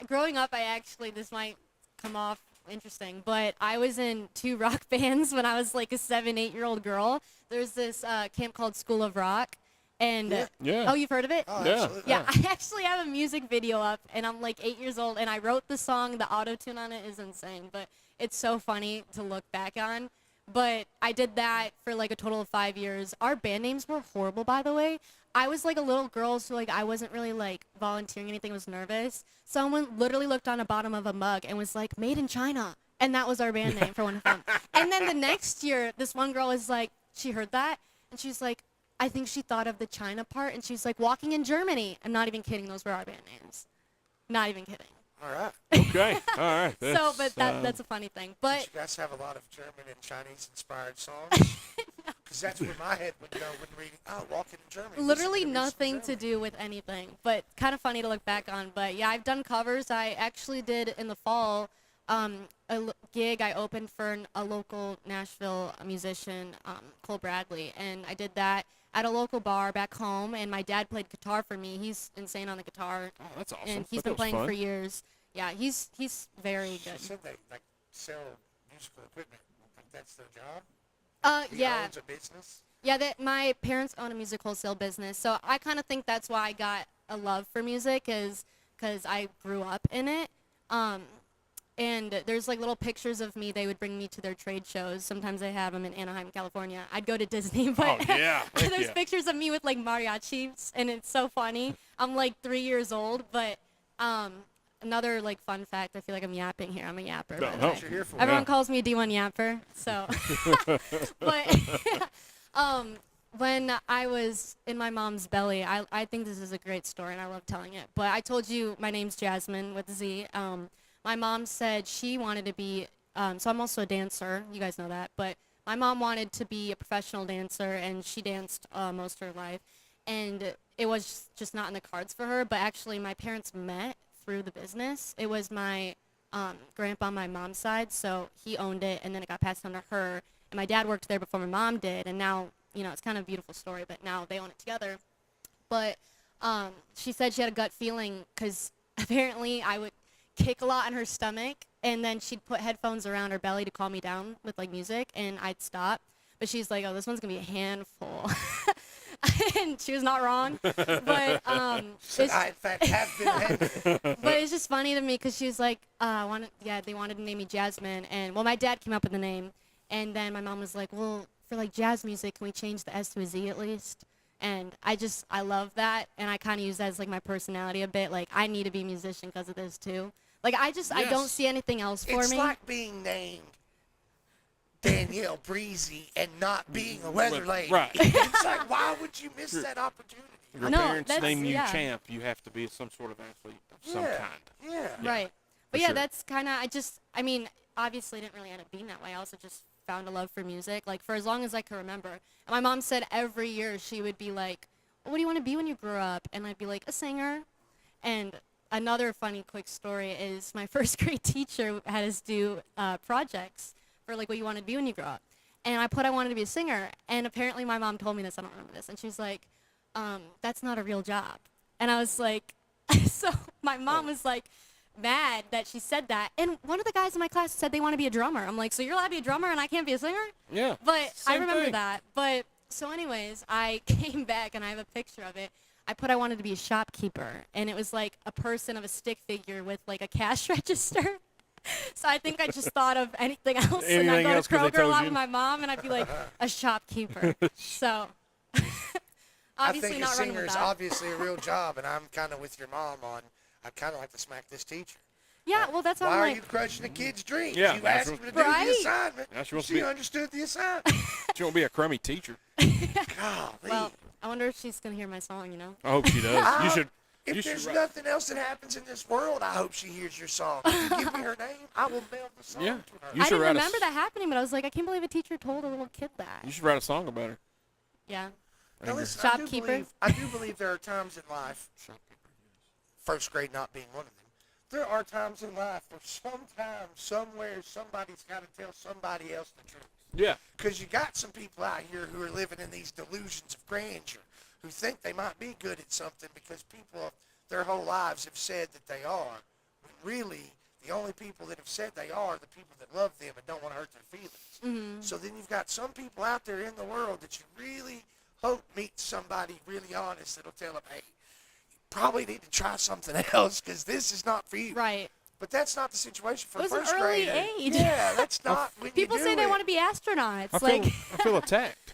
growing up, I actually, this might come off interesting, but I was in 2 rock bands when I was like a 7, 8-year-old girl. There's this camp called School of Rock, and Yeah. Yeah. oh, you've heard of it? oh, Yeah. absolutely. Yeah, I actually have a music video up, and I'm like 8 years old, and I wrote the song. The auto-tune on it is insane, but it's so funny to look back on. But I did that for like a total of 5 years. Our band names were horrible, by the way. I was like a little girl, so like I wasn't really like volunteering anything. I was nervous. Someone literally looked on the bottom of a mug and was like, "Made in China," and that was our band name for one of them. And then the next year, this one girl was like, she heard that, and she's like, I think she thought of the China part, and she's like, "Walking in Germany." I'm not even kidding. Those were our band names. Not even kidding. All right. Okay. All right. So, but That's, that's a funny thing. Did But you guys have a lot of German and Chinese inspired songs? Because that's where my head would go when reading, walking in Germany. literally Listen to nothing music to do with anything, but kind of funny to look back on. But yeah, I've done covers. I actually did in the fall gig. I opened for a local Nashville musician, Cole Bradley, and I did that at a local bar back home. And my dad played guitar for me. He's insane on the guitar, oh, that's awesome. and he's That been feels playing fun. for years. Yeah, he's very She good. said they like sell musical equipment. Like that's their job. He Yeah. owns a business. Yeah, that my parents own a music wholesale business, so I kind of think that's why I got a love for music, is because I grew up in it. And there's like little pictures of me. They would bring me to their trade shows. Sometimes they have them in Anaheim, California. I'd go to Disney, but Oh, yeah. Heck there's yeah. pictures of me with like mariachis, and it's so funny. I'm like 3 years old, but another like fun fact. I feel like I'm yapping here. I'm a yapper. by the No. way. What you're here for. Everyone Yeah. calls me D1 Yapper, so. But when I was in my mom's belly, I think this is a great story, and I love telling it. But I told you my name's Jazmine with a Z. My mom said she wanted to be, so I'm also a dancer. You guys know that. But my mom wanted to be a professional dancer, and she danced most of her life. And it was just not in the cards for her. But actually, my parents met through the business. It was my grandpa on my mom's side, so he owned it, and then it got passed on to her. And my dad worked there before my mom did, and now, it's kind of a beautiful story, but now they own it together. But she said she had a gut feeling, because apparently I would kick a lot in her stomach, and then she'd put headphones around her belly to calm me down with, like, music, and I'd stop. But she's like, "Oh, this one's going to be a handful." And she was not wrong. But Said, it's- I, in fact, have been ahead. but it's just funny to me because she was like, they wanted to name me Jasmine. And, well, my dad came up with the name. And then my mom was like, well, for, like, jazz music, can we change the S to a Z at least? And I love that. And I kind of use that as, like, my personality a bit. Like, I need to be a musician because of this, too. Like, I don't Yes. see anything else for It's me. like being named Danielle Breezy and not being a weather lady. Right. It's like, why would you miss that opportunity? Your No, parents that's- name you yeah. champ. You have to be some sort of athlete of some Yeah. kind. Yeah. Right. But for yeah, sure. that's kind of, obviously it didn't really end up being that way. I also just found a love for music, like, for as long as I can remember. And my mom said every year she would be like, what do you want to be when you grow up? And I'd be like, a singer. And another funny quick story is my first grade teacher had us do projects for, like, what you want to be when you grow up. And I wanted to be a singer. And apparently my mom told me this. I don't remember this. And she was like, that's not a real job. And I was like, So my mom was like mad that she said that. And one of the guys in my class said they want to be a drummer. I'm like, so you're allowed to be a drummer and I can't be a singer? Yeah. But I same remember thing. that. But so anyways, I came back and I have a picture of it. I wanted to be a shopkeeper, and it was like a person of a stick figure with like a cash register. So I think I just thought of anything else, and I'd Anything go else to 'cause they Kroger a told lot you? with my mom, and I'd be like a shopkeeper. So I obviously think a not running singer with is that. obviously a real job, and I'm kind of with your mom on. I'd kind of like to smack this teacher. Yeah, well that's how Why I'm are like. you crushing a kid's dreams? Yeah, You that's asked what- him to do Right? the assignment. Yeah, she wants to She be- understood the assignment. She won't be a crummy teacher. Golly. Well, I wonder if she's gonna hear my song. You know. I hope she does. You should. If You should there's write- nothing else that happens in this world, I hope she hears your song. If you give me her name, I will mail the song Yeah. to her. You I should didn't write a remember s- that happening, but I was like, I can't believe a teacher told a little kid that. You should write a song about her. Yeah. Now listen, Shopkeeper. I do believe there are times in life, first grade not being one of them, there are times in life where sometime, somewhere, somebody's got to tell somebody else the truth. Yeah. Because you got some people out here who are living in these delusions of grandeur, who think they might be good at something because people their whole lives have said that they are. When really, the only people that have said they are the people that love them and don't want to hurt their feelings. Mm-hmm. So then you've got some people out there in the world that you really hope meet somebody really honest that'll tell them, hey, you probably need to try something else because this is not for you. Right. But that's not the situation for It was an first early grader. age. Yeah, that's not when People you say do they it. want to be astronauts. I Like, feel attacked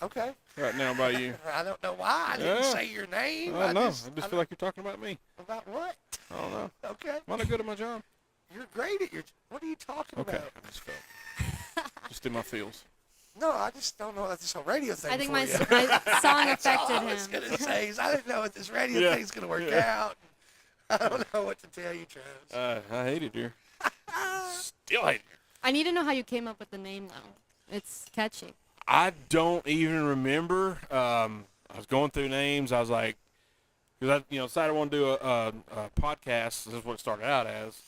Okay. right now by you. I don't know why. I didn't Yeah. say your name. I know. I just just feel like you're talking about me. about what? I don't know. Okay. I'm not good at my job. You're great at your. What are you talking Okay. about? I just felt. Just in my feels. No, I just don't know what this whole radio thing. I think for my, you. my song That's all affected I was him. gonna say is I didn't know what this radio Yeah. thing's gonna work Yeah. out. I don't know what to tell you, Travis. I hate it here. Still hate it here. I need to know how you came up with the name, though. It's catchy. I don't even remember. I was going through names. I was like, because I, decided I want to do a podcast. This is what it started out as.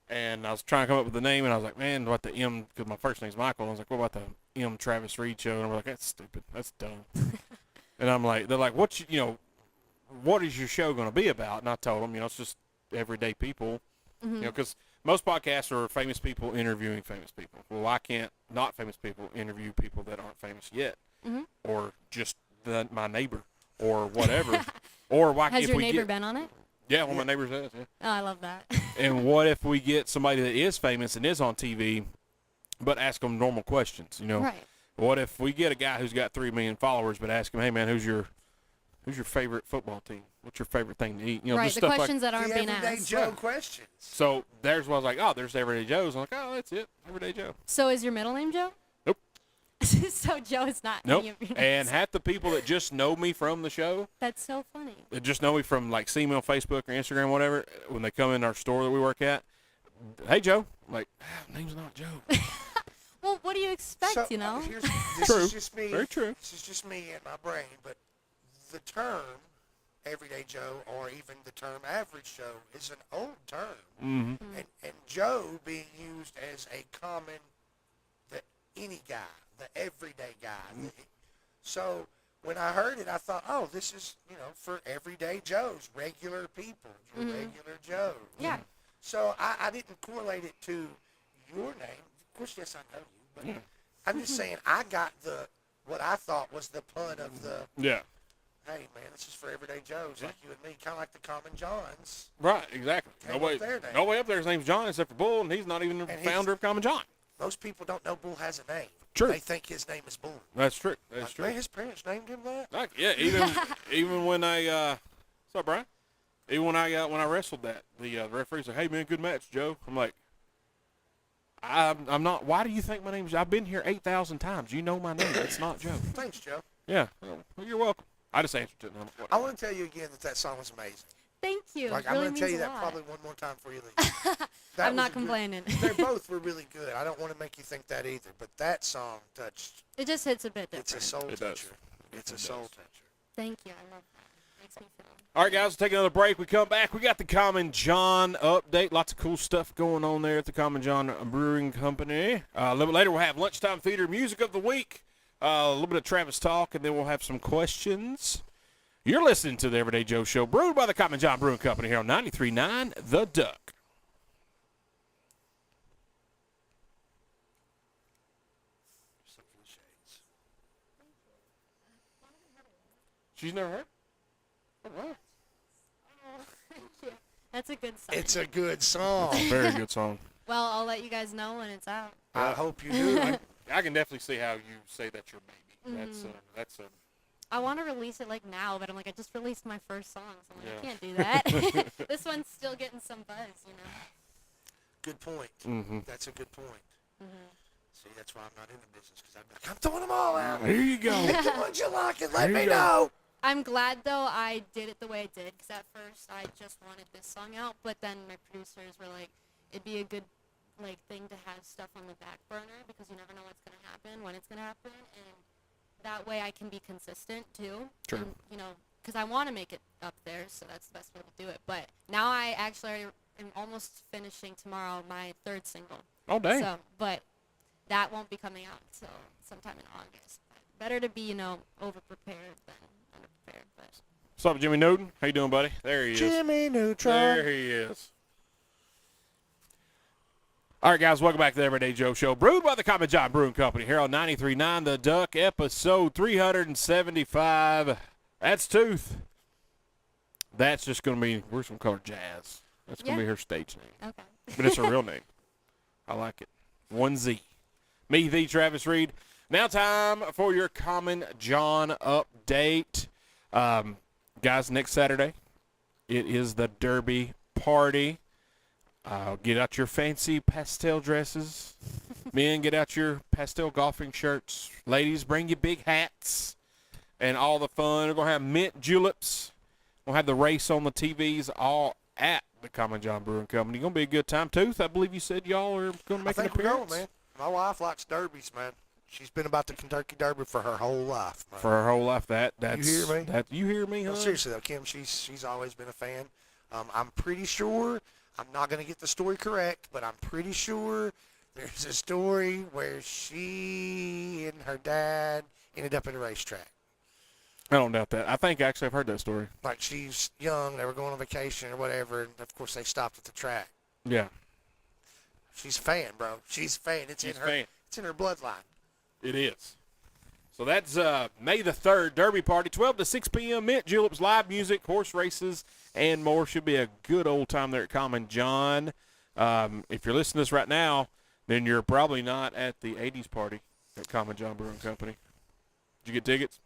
And I was trying to come up with the name, and I was like, man, what the M, because my first name's Michael. And I was like, what about the M Travis Reed Show? And I'm like, that's stupid. That's dumb. And I'm like, they're like, what is your show going to be about? And I told them, it's just everyday people. Because most podcasts are famous people interviewing famous people. Well, why can't not famous people interview people that aren't famous yet? Or just my neighbor or whatever. Or why Has if your we neighbor get, been on it? Yeah, one of my neighbors has, yeah. Oh, I love that. And what if we get somebody that is famous and is on TV, but ask them normal questions, Right. What if we get a guy who's got 3 million followers, but ask him, hey, man, who's your favorite football team? What's your favorite thing to eat? Right, just the stuff questions that aren't The being everyday asked. Joe Right. questions. So there's what I was like, oh, there's Everyday Joe's. I'm like, oh, that's it, Everyday Joe. So is your middle name Joe? Nope. So Joe is not Nope. any of your names. And half the people that just know me from the show, That's so funny. that just know me from like see me on Facebook or Instagram, whatever, when they come in our store that we work at, hey, Joe. I'm like, name's not Joe. Well, what do you expect, So, this True. is just me. Very true. This is just me and my brain, but the term everyday Joe or even the term average Joe is an old term. Mm-hmm. And Joe being used as a common, any guy, the everyday guy. So when I heard it, I thought, oh, this is, for everyday Joes, regular people, your regular Joe. Yeah. So I didn't correlate it to your name. Of course, yes, I know you, but I'm just saying I got what I thought was the pun of the, Yeah. hey, man, this is for everyday Joes like you and me, kind of like the common Johns. Right, exactly. Came up there now. Nobody up there's name's John except for Bull, and he's not even the And founder of Common John. Most people don't know Bull has a name. True. They think his name is Bull. That's true. That's Like, true. man, his parents named him that? Like, yeah, even when I what's up, Brian? Even when I wrestled that, the referee's like, hey man, good match, Joe. I'm like, I'm not. Why do you think my name's? I've been here 8,000 times. You know my name. It's not Joe. Thanks, Joe. Yeah. Well, you're welcome. I just answered it. I want to tell you again that song was amazing. Thank you. Like, It I'm really going to tell means you a that lot. probably one more time before you leave. That I'm was not a good- complaining. They both were really good. I don't want to make you think that either, but that song touched. It just hits a bit It's different. a soul It does. toucher. It's a It soul does. toucher. Thank you. I love that. Makes me feel. All right, guys, we'll take another break. We come back. We got the Common John update. Lots of cool stuff going on there at the Common John Brewing Company. A little bit later, we'll have Lunchtime Theater Music of the Week, a little bit of Travis talk, and then we'll have some questions. You're listening to the Everyday Joe Show, brewed by the Common John Brewing Company here on 93.9 The Duck. She's never heard? Oh, wow. That's a good song. It's a good song. Very good song. Well, I'll let you guys know when it's out. I hope you do. I can definitely see how you say that's your baby. That's a. I want to release it like now, but I'm like, I just released my first song, so I'm like, Yeah. I can't do that. This one's still getting some buzz, you know. Good point. Mm-hmm. That's a good point. See, that's why I'm not in the business, because I'm like, I'm throwing them all out. Here you go. Pick the ones you like and let There me you go. know. I'm glad though I did it the way I did, because at first I just wanted this song out, but then my producers were like, it'd be a good thing to have stuff on the back burner, because you never know what's gonna happen, when it's gonna happen, and that way I can be consistent too. Sure. And, you know, because I want to make it up there, so that's the best way to do it. But now I actually am almost finishing tomorrow my third single. Oh, dang. So, but that won't be coming out until sometime in August. Better to be, you know, over-prepared than under-prepared. But What's up, Jimmy Newton? How you doing, buddy? There he is. Jimmy Neutron. There he is. All right, guys, welcome back to the Everyday Joe Show, brewed by the Common John Brewing Company here on 93.9 The Duck, episode 375. That's Tooth. That's just going to be, we're just going to call her Jazz. That's going to Yeah. be her stage name. okay. But it's her real name. I like it. 1Z. Me, the Travis Reed. Now time for your Common John update. Guys, next Saturday, it is the Derby party. Get out your fancy pastel dresses. Men, get out your pastel golfing shirts. Ladies, bring your big hats and all the fun. We're going to have mint juleps. We'll have the race on the TVs, all at the Common John Brewing Company. Going to be a good time. Tooth, I believe you said y'all are going to I make an think we're going, appearance. man. My wife likes derbies, man. She's been about the Kentucky Derby for her whole life, man. For her whole life, that's You hear me? You hear me, huh? No, seriously though, Kim, she's always been a fan. I'm pretty sure, I'm not going to get the story correct, but I'm pretty sure there's a story where she and her dad ended up at a racetrack. I don't doubt that. I think actually I've heard that story. Like, she's young, they were going on vacation or whatever, and of course they stopped at the track. Yeah, She's a fan, bro. She's a fan. She's a fan. It's in her bloodline. it is. So that's May the 3rd, Derby Party, 12 to 6 p.m., mint juleps, live music, horse races, and more. Should be a good old time there at Common John. If you're listening to this right now, then you're probably not at the 80s party at Common John Brewing Company. Did you get tickets?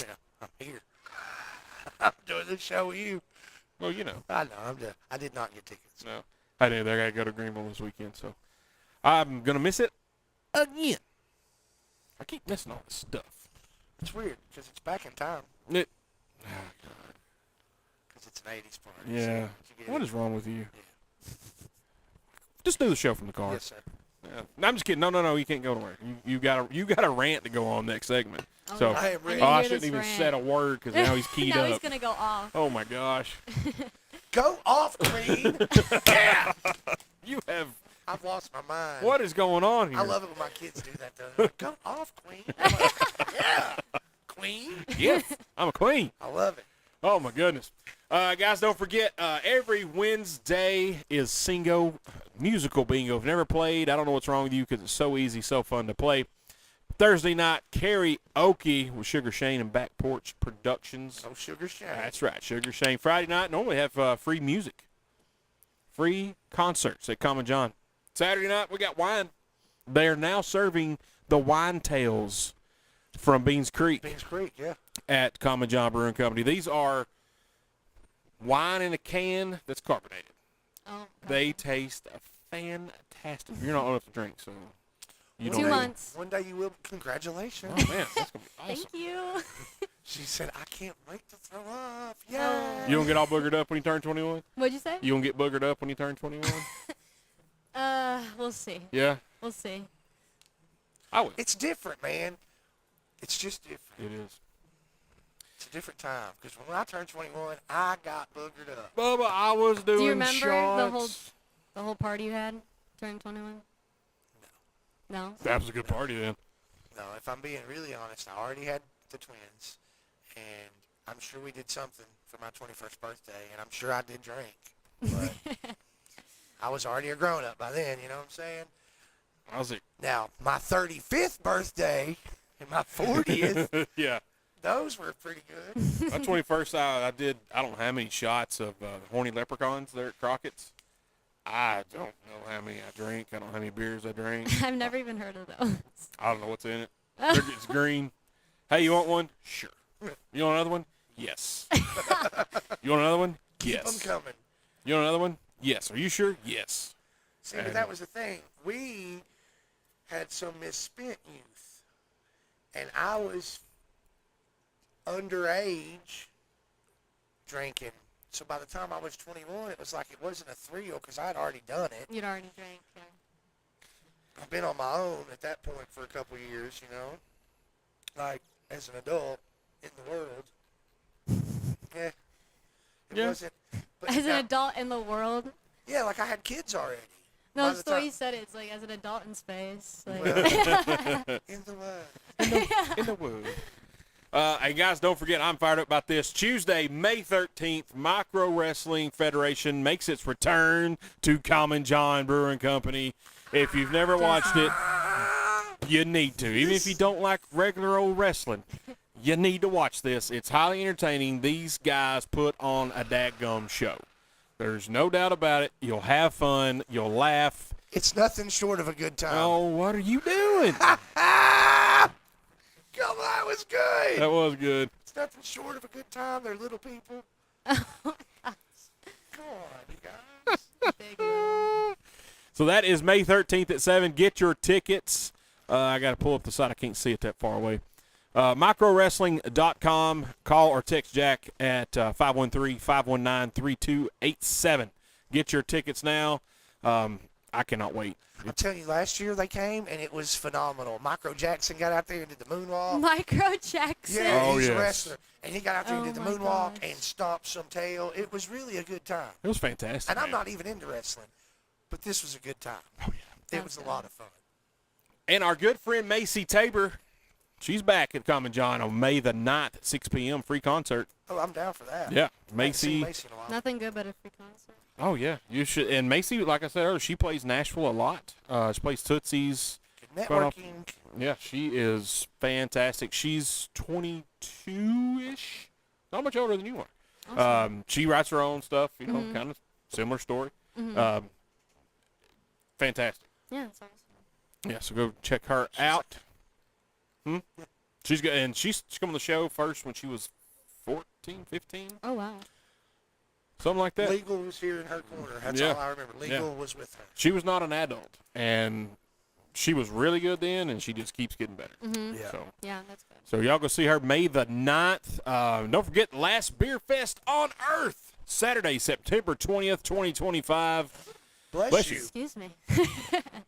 Yeah, I'm here. I'm doing this show with you. Well, you know. I know. I did not get tickets. No. I didn't. I got to go to Greenville this weekend, so I'm going to miss it again. I keep missing all this stuff. It's weird because it's back in time. It, Because it's an 80s party. yeah. So you get What it. is wrong with you? Just do the show from the car. Yes, sir. Yeah. No, I'm just kidding. No. You can't go nowhere. You got a rant to go on next segment. Oh, So, yeah. I am ready. I hear shouldn't this even rant. said a word because now he's keyed now up. he's gonna go off. Oh my gosh. Go off, Queen. Yeah. You have. I've lost my mind. What is going on here? I love it when my kids do that, though. Go off, Queen. I'm like, yeah. Queen. Yes, I'm a queen. I love it. Oh my goodness. Guys, don't forget, every Wednesday is musical bingo. If you've never played, I don't know what's wrong with you because it's so easy, so fun to play. Thursday night, karaoke with Sugar Shane and Back Porch Productions. No sugar shine. That's right, Sugar Shane. Friday night, normally have free music. Free concerts at Common John. Saturday night, we got wine. They are now serving the wine tails from Beans Creek Beans Creek, yeah. at Common John Brewing Company. These are wine in a can that's carbonated. Oh, They taste fantastic. You're not old enough to drink, so you don't 2 need- months. One day you will. Congratulations. Oh man, that's gonna be awesome. Thank you. She said, I can't wait to throw up. Yeah. You don't get all boogered up when you turn 21? What'd you say? You don't get boogered up when you turn 21? We'll see. Yeah, We'll see. I would. It's different, man. It's just different. It is. It's a different time. Because when I turned 21, I got boogered up. Bubba, I was doing Do you remember shots. the whole party you had turning 21? No. That was a good party then. No, if I'm being really honest, I already had the twins. And I'm sure we did something for my 21st birthday, and I'm sure I did drink. But I was already a grown-up by then, you know what I'm saying? I was like, Now, my 35th birthday and my 40th, yeah. those were pretty good. My 21st, I did, I don't know how many shots of horny leprechauns there at Crockett's. I don't know how many I drink. I don't know how many beers I drink. I've never even heard of those. I don't know what's in it. It's green. Hey, you want one? Sure. You want another one? Yes. You want another one? Keep Yes. them coming. You want another one? Yes. Are you sure? Yes. See, but that was the thing. We had some misspent youth, and I was underage drinking. So by the time I was 21, it was like it wasn't a thrill because I had already done it. You'd already drank, yeah. I've been on my own at that point for a couple of years, you know, like as an adult in the world. Yeah. It Yeah. wasn't. But As an now- adult in the world. Yeah, like I had kids already. No, By it's the the way time- you said it. It's like as an adult in space. Like, In the world. In the world. Hey, guys, don't forget, I'm fired up about this. Tuesday, May 13th, Micro Wrestling Federation makes its return to Common John Brewing Company. If you've never watched it, you need to. Even if you don't like regular old wrestling, you need to watch this. It's highly entertaining. These guys put on a dadgum show. There's no doubt about it. You'll have fun. You'll laugh. It's nothing short of a good time. Oh, what are you doing? Come on, that was good. That was good. It's nothing short of a good time. They're little people. Come on, you guys. big little. So that is May 13th at 7. Get your tickets. I got to pull up the site. I can't see it that far away. MicroWrestling.com. Call or text Jack at 513-519-3287. Get your tickets now. I cannot wait. I'm telling you, last year they came, and it was phenomenal. Micro Jackson got out there and did the moonwalk. Micro Jackson. Yeah, Oh, he's yes. a wrestler. And he got out there and Oh, did the my moonwalk gosh. and stomped some tail. It was really a good time. It was fantastic. And I'm man. not even into wrestling, but this was a good time. Oh, yeah. It was a lot of fun. And our good friend Macy Tabor, she's back at Common John on May the 9th at 6 p.m. Free concert. Oh, I'm down for that. Yeah, I haven't seen Macy. Macy in a while. Nothing good but a free concert. Oh, yeah. You should. And Macy, like I said earlier, she plays Nashville a lot. She plays Tootsie's. Networking. Yeah, she is fantastic. She's 22-ish. Not much older than you are. Awesome. She writes her own stuff, you know, kind of similar story. Fantastic. Yeah, that's awesome. Yeah, so go check her out. She's good, and she's come on the show first when she was 14, 15, Oh, wow. something like that. Legal was here in her corner. That's Yeah. all I remember. Legal was with her. She was not an adult, and she was really good then, and she just keeps getting better. Yeah. Yeah, that's good. So y'all go see her May the 9th. Don't forget Last Beer Fest on Earth, Saturday, September 20th, 2025. Bless you. Excuse me.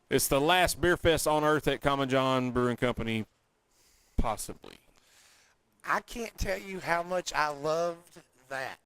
It's the last beer fest on Earth at Common John Brewing Company, possibly. I can't tell you how much I loved that.